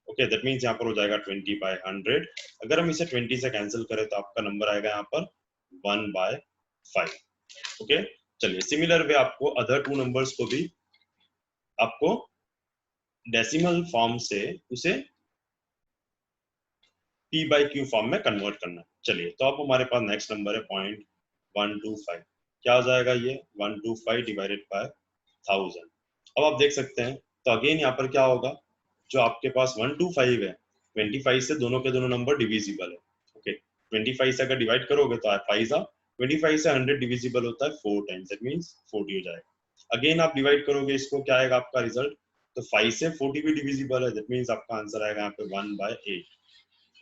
A: ओके, दैट मींस यहाँ पर हो जाएगा 20/100। अगर हम इसे 20 से कैंसिल करें तो आपका नंबर आएगा यहाँ पर 1/5। ओके, चलिए सिमिलर वे आपको अदर टू नंबर्स को भी आपको डेसिमल फॉर्म से उसे p by q फॉर्म में कन्वर्ट करना है। चलिए, तो अब हमारे पास नेक्स्ट नंबर है 0.125। क्या हो जाएगा ये? 125 डिवाइडेड बाय 1000। अब आप देख सकते हैं, तो अगेन यहाँ पर क्या होगा, जो आपके पास 125 है, 25 से दोनों के दोनों नंबर डिविजिबल है। ओके, 25 से अगर डिवाइड करोगे तो 5 25 से 100 डिविजिबल होता है 4 टाइम्स, दैट मींस 40 हो जाएगा। अगेन आप डिवाइड करोगे इसको, क्या आएगा आपका रिजल्ट? तो 5 से 40 भी डिविजिबल है, दैट मींस आपका आंसर आएगा यहाँ पे 1/8।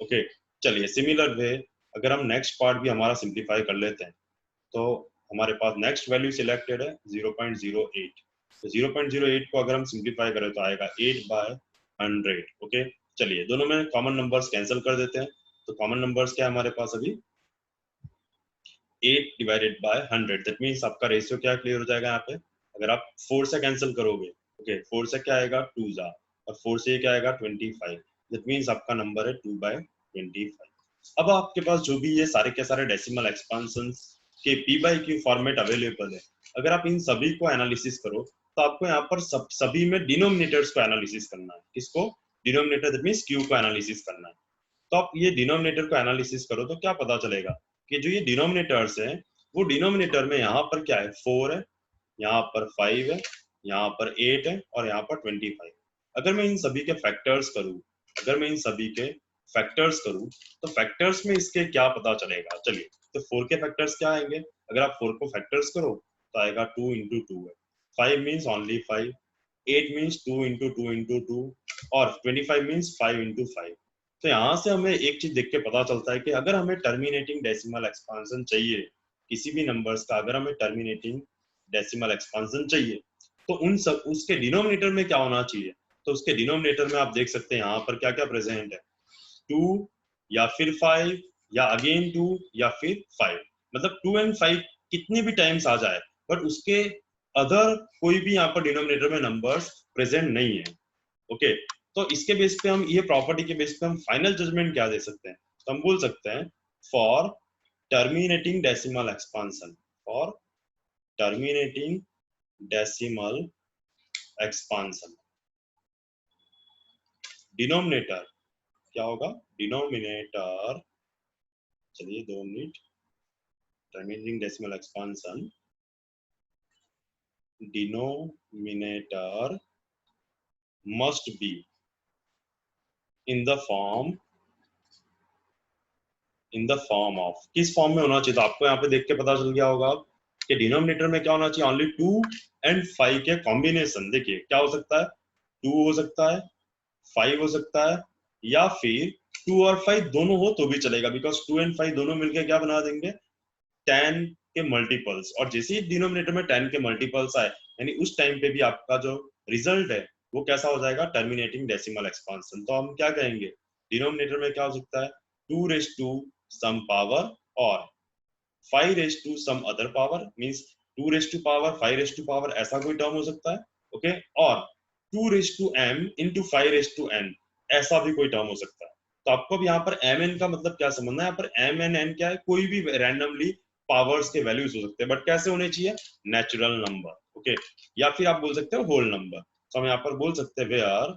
A: ओके, चलिए सिमिलर वे अगर हम नेक्स्ट पार्ट भी हमारा सिंप्लीफाई कर लेते हैं, तो हमारे पास नेक्स्ट वैल्यू सिलेक्टेड है 0.08। तो 0.08 को अगर हम सिंप्लीफाई करें तो आएगा 8/100। ओके, चलिए दोनों में कॉमन नंबर्स कैंसिल कर देते हैं। तो कॉमन नंबर्स क्या है हमारे पास अभी? 8 डिवाइडेड बाय 100, दैट मींस आपका रेशियो क्या क्लियर हो जाएगा यहाँ पे? अगर आप 4 से कैंसिल करोगे, ओके, 4 से क्या आएगा? 2 जा, और 4 से क्या आएगा? 25, दैट मींस आपका नंबर है 2/25। अब आपके पास जो भी ये सारे के सारे डेसिमल एक्सपांशंस के p by q format available है, अगर आप इन सभी को एनालिसिस करो तो आपको यहाँ पर सभी में डिनोमिनेटर्स को एनालिसिस करना है। किसको? डिनोमिनेटर, दैट मींस q को एनालिसिस करना है। तो आप ये डिनोमिनेटर को एनालिसिस करो तो क्या पता चलेगा कि जो ये डिनोमिनेटर्स हैं, वो डिनोमिनेटर में यहाँ पर क्या है? 4 है, यहाँ पर 5 है, यहाँ पर 8 है, और यहाँ पर 25। अगर मैं इन सभी के फैक्टर्स करूँ, अगर मैं इन सभी के फैक्टर्स करूँ तो फैक्टर्स में इसके क्या पता चलेगा? चलिए, तो 4 के फैक्टर्स क्या आएंगे? अगर आप 4 को फैक्टर्स करो तो आएगा 2 into 2 है, 5 means only 5, 8 means 2 into 2 into 2, और 25 मीन्स 5 into 5। तो यहाँ से हमें एक चीज देख के पता चलता है कि अगर हमें टर्मिनेटिंग डेसिमल एक्सपांशन चाहिए किसी भी नंबर्स का, अगर हमें टर्मिनेटिंग डेसिमल एक्सपांशन चाहिए तो उन सब उसके डिनोमिनेटर में क्या होना चाहिए? तो उसके डिनोमिनेटर में आप देख सकते हैं यहाँ पर क्या क्या प्रेजेंट है, 2 या फिर 5 या अगेन 2 या फिर 5। मतलब 2 and 5 कितने भी टाइम्स आ जाए, बट उसके अदर कोई भी यहाँ पर डिनोमिनेटर में नंबर्स प्रेजेंट नहीं है। ओके, तो इसके बेस पे हम, ये प्रॉपर्टी के बेस पे हम फाइनल जजमेंट क्या दे सकते हैं, तो हम बोल सकते हैं for terminating decimal expansion, for terminating decimal expansion, denominator क्या होगा, डिनोमिनेटर, चलिए 2 minute, terminating decimal expansion, denominator must be in the form, in the form of, किस फॉर्म में होना चाहिए, तो आपको यहाँ पे देख के पता चल गया होगा कि डिनोमिनेटर में क्या होना चाहिए, ओनली 2 and 5 के कॉम्बिनेशन। देखिए क्या हो सकता है, 2 हो सकता है, 5 हो सकता है, या फिर 2 और 5 दोनों हो तो भी चलेगा, बिकॉज 2 and 5 दोनों मिलकर क्या बना देंगे, 10 के मल्टीपल्स। और जैसे ही डिनोमिनेटर में 10 के मल्टीपल्स आए, यानी उस टाइम पे भी आपका जो रिजल्ट है वो कैसा हो जाएगा, टर्मिनेटिंग डेसिमल एक्सपांशन। तो हम क्या कहेंगे, डिनोमिनेटर में क्या हो सकता है, 2 रेज टू सम पावर और 5 raise to some other power, means 2 raise to power 5 raise to power, ऐसा कोई टर्म हो सकता है, ओके। और 2 raise to m into 5 raise to n, ऐसा भी कोई टर्म हो सकता है। तो आपको अब यहाँ पर m n का मतलब क्या समझना है, यहाँ पर m n n क्या है, कोई भी रैंडमली पावर्स के वैल्यूज हो सकते हैं, बट कैसे होने चाहिए, नेचुरल नंबर, ओके। या फिर आप बोल सकते हो होल नंबर। तो हम यहाँ पर बोल सकते हैं where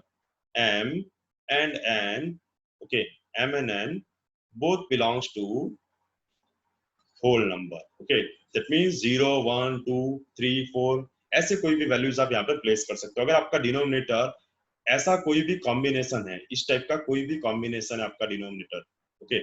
A: m and n, okay, m and n both belongs to whole number, okay, that means 0 1 2 3 4, ऐसे कोई भी वैल्यूज आप यहाँ पर प्लेस कर सकते हो। अगर आपका डिनोमिनेटर ऐसा कोई भी कॉम्बिनेशन है, इस टाइप का कोई भी कॉम्बिनेशन है आपका डिनोमिनेटर, ओके,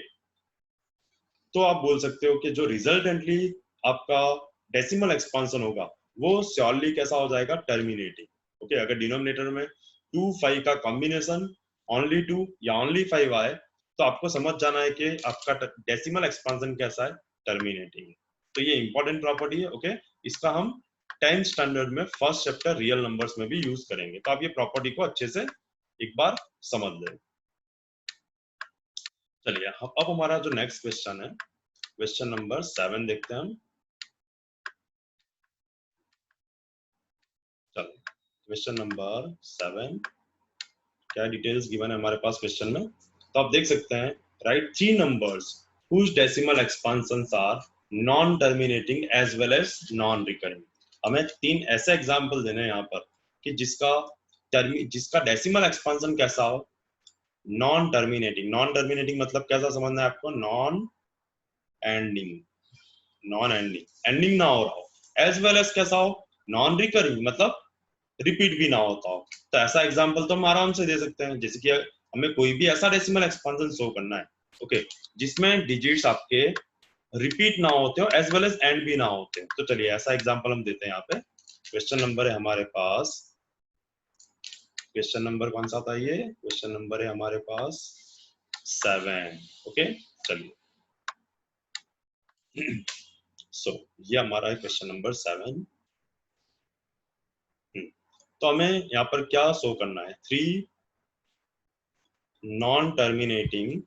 A: तो आप बोल सकते हो कि जो रिजल्टेंटली आपका डेसिमल एक्सपांशन होगा वो श्योरली कैसा हो जाएगा, टर्मिनेटिंग, ओके। अगर डिनोमिनेटर में 2 5 का कॉम्बिनेशन ओनली 2 या ओनली 5 आए, तो आपको समझ जाना है कि आपका डेसिमल एक्सपांशन कैसा है, टर्मिनेटिंग है। तो ये इंपॉर्टेंट प्रॉपर्टी है, ओके। इसका हम 10th स्टैंडर्ड में फर्स्ट चैप्टर रियल नंबर्स में भी यूज करेंगे, तो आप ये प्रॉपर्टी को अच्छे से एक बार समझ लें। चलिए अब हमारा जो नेक्स्ट क्वेश्चन है, क्वेश्चन नंबर 7 देखते हैं हम। चलो क्वेश्चन नंबर 7, क्या डिटेल्स गिवन है हमारे पास क्वेश्चन में, तो आप देख सकते हैं, right 3 numbers whose decimal expansions are non terminating as well as non recurring. हमें 3 ऐसे एग्जांपल देने हैं यहाँ पर कि जिसका डेसिमल एक्सपांशन कैसा हो, नॉन टर्मिनेटिंग। नॉन टर्मिनेटिंग मतलब कैसा समझना है आपको, non ending, non ending, ending ना हो रहा हो, एज वेल एज कैसा हो, नॉन रिकरिंग, मतलब रिपीट भी ना होता हो। तो ऐसा एग्जांपल तो हम आराम से दे सकते हैं, जैसे कि हमें कोई भी ऐसा डेसिमल एक्सपांशन शो करना है, ओके, जिसमें डिजिट्स आपके रिपीट ना होते हो एज वेल एज एंड भी ना होते हो। तो चलिए ऐसा एग्जांपल हम देते हैं यहाँ पे। क्वेश्चन नंबर है हमारे पास, क्वेश्चन नंबर कौन सा था, ये क्वेश्चन नंबर है हमारे पास 7, ओके। चलिए सो ये हमारा है क्वेश्चन नंबर 7। तो हमें यहाँ पर क्या शो करना है, 3 non terminating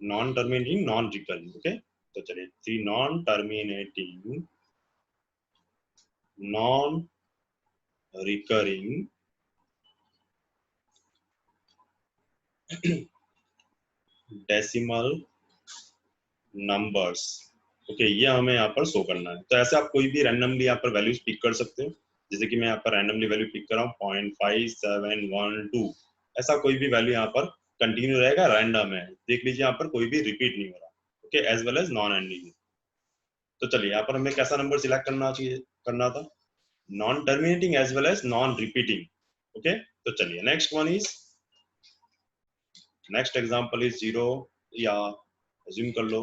A: non recurring, okay. तो चलिए 3 non terminating non recurring decimal numbers, okay, ये हमें यहाँ पर शो करना है। तो ऐसे आप कोई भी रैंडमली यहाँ पर वैल्यूज पिक कर सकते हो, जैसे कि मैं यहाँ पर रैंडमली वैल्यू पिक कर रहा हूँ 0.5712, ऐसा कोई भी वैल्यू यहाँ पर कंटिन्यू रहेगा, रैंडम है, देख लीजिए यहाँ पर कोई भी रिपीट नहीं हो रहा, okay, as well as non ending. तो चलिए यहाँ पर हमें कैसा नंबर सिलेक्ट करना था, non terminating as well as non repeating, okay. तो चलिए नेक्स्ट एग्जांपल इज 0, या अज्यूम कर लो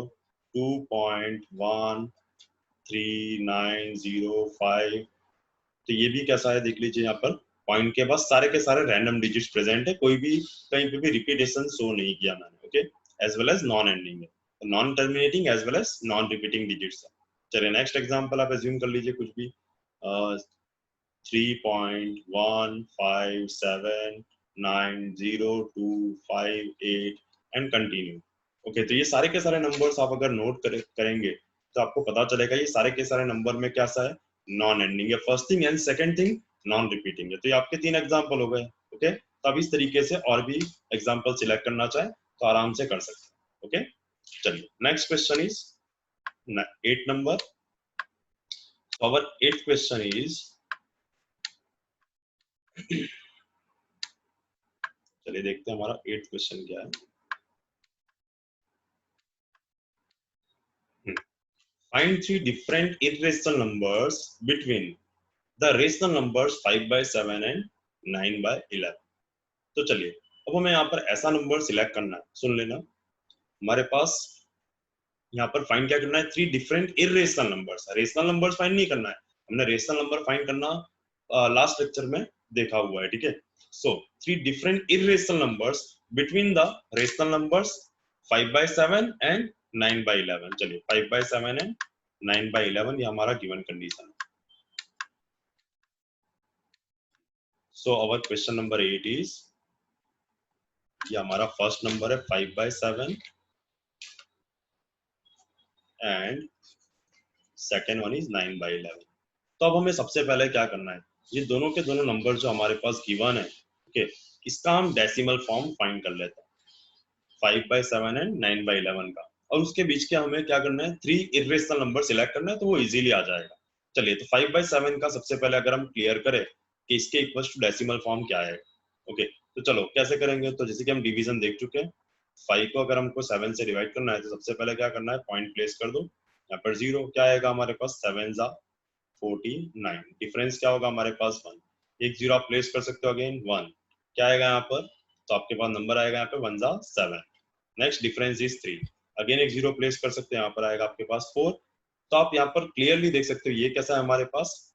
A: 2.13905। तो ये भी कैसा है, देख लीजिए यहाँ पर पॉइंट के बाद सारे के सारे रैंडम डिजिट्स प्रेजेंट है, कोई भी कहीं पे भी रिपीटेशन शो नहीं किया मैंने, okay, as well as non ending है, non terminating as well as non repeating digits है। चलिए नेक्स्ट एग्जांपल आप अज्यूम कर लीजिए कुछ भी, 3.1579025 एंड कंटिन्यू, ओके। तो ये सारे के सारे नंबर्स आप अगर नोट करेंगे तो आपको पता चलेगा ये सारे के सारे नंबर में क्या सा है, नॉन एंडिंग है, first thing, and second thing non repeating है। तो ये आपके 3 एग्जांपल हो गए, ओके। तो आप इस तरीके से और भी एग्जाम्पल सिलेक्ट करना चाहे तो आराम से कर सकते हैं। ओके, चलिए next question is 8 number. Our 8th question is, चलिए देखते हैं हमारा 8th क्वेश्चन क्या है। Find three different irrational numbers between the rational numbers 5/7 and 9/11। तो चलिए अब हमें यहाँ पर ऐसा नंबर सिलेक्ट करना है, सुन लेना। हमारे पास यहाँ पर फाइंड क्या करना है, three different irrational numbers. Rational numbers find नहीं करना है, हमने रेशनल नंबर फाइंड करना लास्ट लेक्चर में देखा हुआ है, ठीक है। So three different irrational numbers between the rational numbers 5/7 and 9/11। चलिए 5/7 एंड 9/11 ये हमारा गिवन कंडीशन है। सो अवर क्वेश्चन नंबर 8 इज, ये हमारा फर्स्ट नंबर है 5/7 एंड सेकेंड वन इज 9/11। तो अब हमें सबसे पहले क्या करना है, ये दोनों के दोनों नंबर जो हमारे पास गिवन है, ओके, इसका हम डेसिमल फॉर्म फाइंड कर लेते हैं 5/7 एंड 9/11 का। और उसके बीच के हमें क्या करना है, थ्री इरेशनल नंबर सिलेक्ट करना है, तो वो इजीली आ जाएगा। चलिए तो 5/7 का सबसे पहले अगर हम क्लियर करें कि इसके इक्वल टू डेसिमल फॉर्म क्या है, ओके, तो चलो कैसे करेंगे। तो जैसे कि हम डिवीजन देख चुके हैं, 5 को अगर हमको 7 से डिवाइड करना है तो सबसे पहले क्या करना है, पॉइंट प्लेस कर दो यहाँ पर 0, क्या आएगा हमारे पास 7 जा 49, डिफरेंस क्या होगा हमारे पास 1, एक 0 आप प्लेस कर सकते हो, अगेन 1, क्या आएगा यहाँ पर, तो आपके पास नंबर आएगा यहाँ पे 1 जा 7। नेक्स्ट डिफरेंस इज 3, अगेन एक 0 प्लेस कर सकते हैं, यहाँ पर आएगा आपके पास 4। तो आप यहाँ पर क्लियरली देख सकते हो ये कैसा है हमारे पास,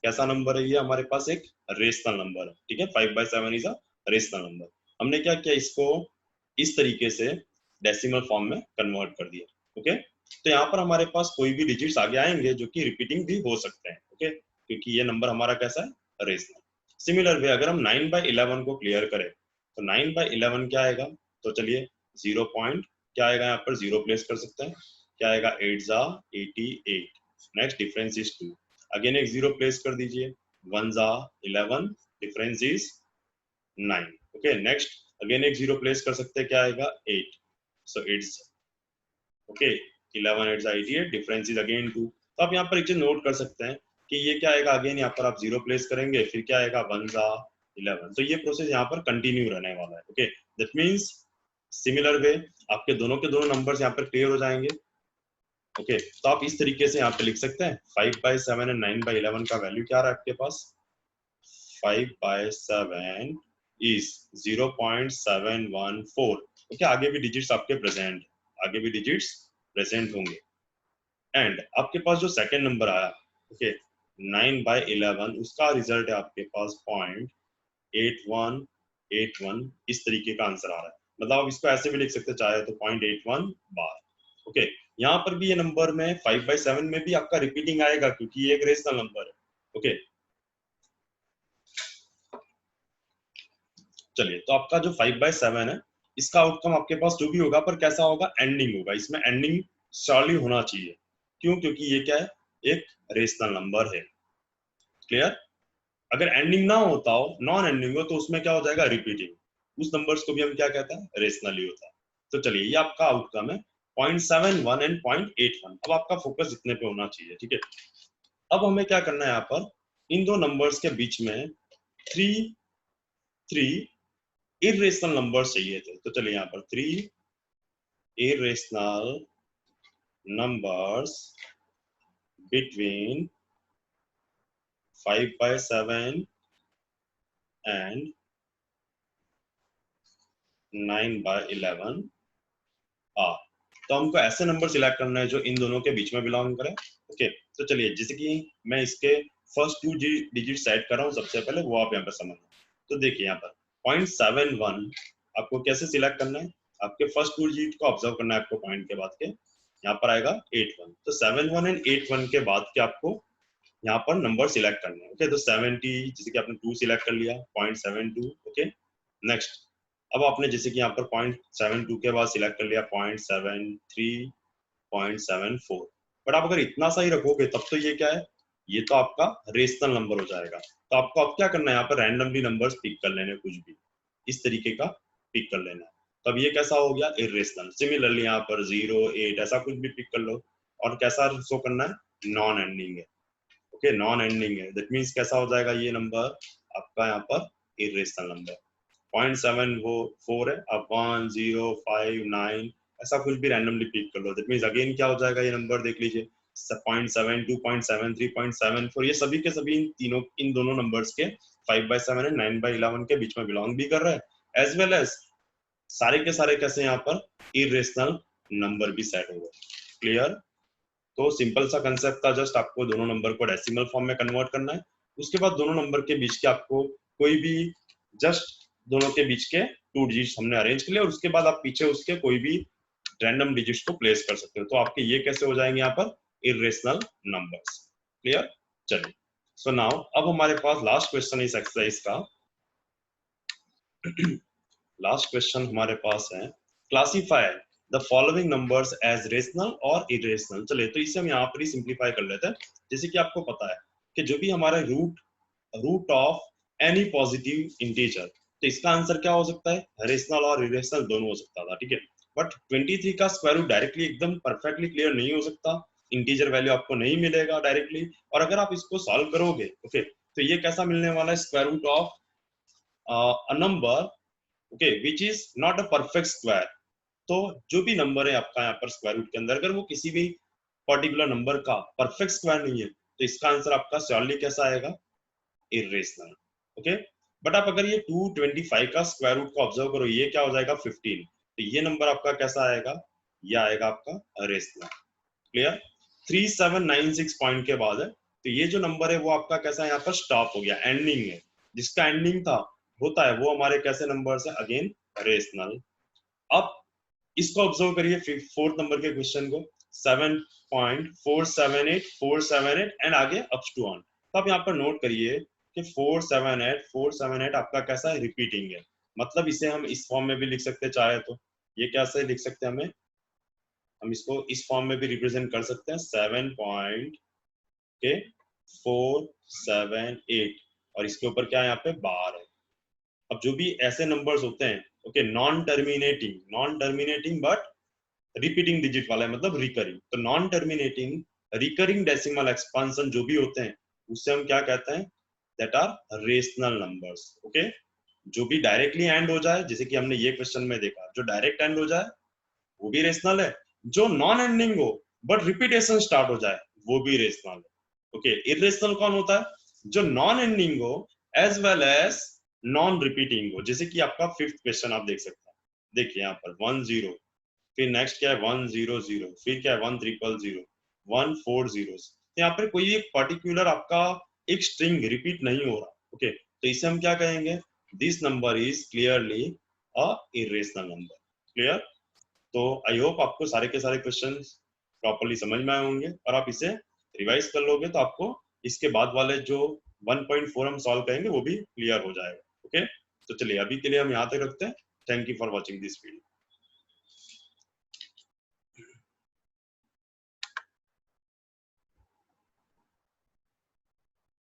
A: कैसा नंबर है ये हमारे पास, एक रेशनल नंबर है, ठीक है। 5/7 इज अ रेशनल नंबर। हमने क्या किया, इसको इस तरीके से डेसिमल फॉर्म में कन्वर्ट कर दिया, ओके। तो यहाँ पर हमारे पास कोई भी डिजिट्स आगे आएंगे जो कि रिपीटिंग भी हो सकते हैं, ओके, क्योंकि ये नंबर हमारा कैसा है, रेशनल। सिमिलर वे अगर हम 9/11 को क्लियर करें तो 9/11 क्या आएगा, तो चलिए 0 पॉइंट क्या आएगा यहाँ पर 0 प्लेस कर सकते हैं, क्या आएगा 8 जा 88। नेक्स्ट डिफरेंस इज 2, अगेन एक 0 प्लेस कर दीजिए, 1 जा 11, difference is 9, okay. Next again एक 0 प्लेस कर सकते हैं, क्या आएगा 8, सो इट्स ओके 11 8 जा 88, डिफरेंस इज अगेन 2। तो आप यहाँ पर एक चीज नोट कर सकते हैं कि ये क्या आएगा, अगेन यहाँ पर आप 0 प्लेस करेंगे, फिर क्या आएगा 1 जा 11। तो ये प्रोसेस यहाँ पर कंटिन्यू रहने वाला है, okay. That means similar way आपके दोनों के दोनों नंबर्स यहाँ पर क्लियर हो जाएंगे, ओके। तो आप इस तरीके से यहाँ पे लिख सकते हैं 5/7 एंड 9/11 का वैल्यू क्या रहा है आपके पास, 5/7 इज 0.714, ओके। आगे भी डिजिट्स आपके प्रेजेंट, आगे भी डिजिट्स प्रेजेंट होंगे। एंड आपके पास जो सेकंड नंबर आया, ओके, 9/11, उसका रिजल्ट है आपके पास 0.8181, इस तरीके का आंसर आ रहा है। मतलब आप इसको ऐसे भी लिख सकते चाहे तो 0.81 बार, ओके। यहाँ पर भी ये नंबर में 5/7 में भी आपका रिपीटिंग आएगा क्योंकि ये एक रेशनल नंबर है, ओके। चलिए तो आपका जो 5/7 है इसका आउटकम आपके पास जो भी होगा, पर कैसा होगा, एंडिंग होगा, इसमें एंडिंग श्योरली होना चाहिए। क्यों, क्योंकि ये क्या है, एक रेशनल नंबर है, क्लियर। अगर एंडिंग ना होता हो, नॉन एंडिंग हो, तो उसमें क्या हो जाएगा, रिपीटिंग, उस नंबर्स को भी हम क्या कहते हैं, रेशनली होता है। तो चलिए ये आपका आउटकम है 0.71 एंड 0.81। अब आपका फोकस इतने पे होना चाहिए, ठीक है। अब हमें क्या करना है, यहाँ पर इन दो नंबर्स के बीच में थ्री थ्री इरेशनल नंबर्स चाहिए थे। तो चलिए यहाँ पर 3 irrational numbers between 5/7 and 9/11 are। तो हमको ऐसे नंबर सिलेक्ट करना है जो इन दोनों के बीच में बिलोंग करें, ओके। तो चलिए जैसे कि मैं इसके फर्स्ट 2 डिजिट सेट कर रहा हूँ सबसे पहले, वो आप यहाँ पर समझना। तो देखिए यहाँ पर 0.71 आपको कैसे सिलेक्ट करना है, आपके फर्स्ट 2 डिजिट को ऑब्जर्व करना है आपको, पॉइंट के बाद के यहाँ पर आएगा 81। तो 71 एंड 81 के बाद के आपको यहाँ पर नंबर सिलेक्ट करना है, ओके। तो 70, जैसे कि आपने 2 सिलेक्ट कर लिया, 0.72, ओके। नेक्स्ट अब आपने जैसे कि यहाँ पर 0.72 के बाद सिलेक्ट कर लिया 0.73, 0.74। बट आप अगर इतना सा ही रखोगे तब तो ये क्या है, ये तो आपका रेशनल नंबर हो जाएगा। तो आपको अब क्या करना है, यहाँ पर रैंडमली नंबर्स पिक कर लेने कुछ भी, इस तरीके का पिक कर लेना है। तो अब ये कैसा हो गया, इरेशनल। सिमिलरली यहाँ पर 0, 8 ऐसा कुछ भी पिक कर लो, और कैसा शो करना है, नॉन एंडिंग है। ओके, नॉन एंडिंग है, दैट मींस कैसा हो जाएगा ये नंबर आपका यहाँ पर इरेशनल नंबर। 0.7 वो 4 है, अब 1, 0, 5, 9 ऐसा कुछ भी रैंडमली पिक कर लो, दैट मींस अगेन क्या हो जाएगा ये नंबर, देख लीजिए 0.7, 2.7, 3.74, ये सभी के सभी इन दोनों नंबर्स के 5/7 एंड 9/11 के बीच में बिलोंग भी कर रहा है, एज वेल एज सारे के सारे कैसे यहाँ पर इरेशनल नंबर भी सेट हो गए। क्लियर? तो सिंपल सा कंसेप्ट था, जस्ट आपको दोनों नंबर को डेसिमल फॉर्म में कन्वर्ट करना है, उसके बाद दोनों नंबर के बीच के आपको कोई भी जस्ट दोनों के बीच के 2 डिजिट्स हमने अरेंज कर लिया, और उसके बाद आप पीछे उसके कोई भी रैंडम डिजिट्स को प्लेस कर सकते हो, तो आपके ये कैसे हो जाएंगे यहाँ पर इरेशनल नंबर्स। क्लियर? चलिए, सो नाउ अब हमारे पास लास्ट क्वेश्चन इस एक्सरसाइज का लास्ट क्वेश्चन हमारे पास है, classify the following numbers as rational और इरेशनल। चलिए, तो इसे हम यहाँ पर ही सिंप्लीफाई कर लेते हैं। जैसे कि आपको पता है कि जो भी हमारा root of any positive integer, तो इसका आंसर क्या हो सकता है, रेशनल और इरेशनल दोनों हो सकता था, ठीक है। बट 23 का स्क्वायर रूट डायरेक्टली एकदम परफेक्टली क्लियर नहीं हो सकता, इंटीजर वैल्यू आपको नहीं मिलेगा डायरेक्टली, और अगर आप इसको सॉल्व करोगे ओके, तो ये कैसा मिलने वाला है, square root of a number okay which is not a perfect square. तो जो भी नंबर है आपका यहाँ पर स्क्वायर रूट के अंदर, अगर वो किसी भी पर्टिकुलर नंबर का परफेक्ट स्क्वायर नहीं है, तो इसका आंसर आपका श्योरली कैसा आएगा, इरेशनल। ओके, बट आप अगर ये 225 का स्क्वायर रूट को ऑब्जर्व करो, ये क्या हो जाएगा 15, तो ये नंबर आपका कैसा आएगा, ये आएगा आपका रेशनल। क्लियर? 3796 पॉइंट के बाद है, तो ये जो नंबर है वो आपका कैसा है, यहाँ पर स्टॉप हो गया, एंडिंग है, जिसका एंडिंग था होता है वो हमारे कैसे नंबर है, अगेन रेशनल। अब इसको ऑब्जर्व करिए फोर्थ नंबर के क्वेश्चन को, 7.478478 एंड आगे अप्स टू ऑन। तो आप यहाँ पर नोट करिए कि 478 आपका कैसा है, रिपीटिंग है, मतलब इसे हम इस फॉर्म में भी लिख सकते हैं चाहे तो, ये कैसे लिख सकते हैं, हम इसको इस फॉर्म में भी रिप्रेजेंट कर सकते हैं, 7.478 और इसके ऊपर क्या है, यहाँ पे बार है। अब जो भी ऐसे नंबर्स होते हैं okay, non terminating but repeating digit वाला है, मतलब रिकरिंग, तो non terminating recurring decimal expansion जो भी होते हैं उससे हम क्या कहते हैं, that are rational numbers. Okay, जो भी डायरेक्टली एंड हो जाए, जैसे कि हमने ये क्वेश्चन में देखा, जो डायरेक्ट एंड हो जाए वो भी रेशनल है, जो नॉन एंडिंग हो बट रिपीटेशन स्टार्ट हो जाए वो भी रेशनल है। ओके, इरेशनल कौन होता है, जो नॉन एंडिंग हो as well as non repeating हो, जैसे कि आपका फिफ्थ क्वेश्चन आप देख सकते हैं, देखिए यहाँ पर 10, फिर नेक्स्ट क्या है 100, फिर क्या है 1300, 140, यहाँ पर कोई एक पर्टिकुलर आपका एक स्ट्रिंग रिपीट नहीं हो रहा। ओके, तो इसे हम क्या कहेंगे, this number is clearly a irrational number. Clear? तो आई होप आपको सारे के सारे क्वेश्चन प्रॉपर्ली समझ में आए होंगे, और आप इसे रिवाइज कर लोगे तो आपको इसके बाद वाले जो 1.4 हम सॉल्व करेंगे वो भी क्लियर हो जाएगा। ओके, तो चलिए अभी के लिए हम यहाँ तक रखते हैं। Thank you for watching this video.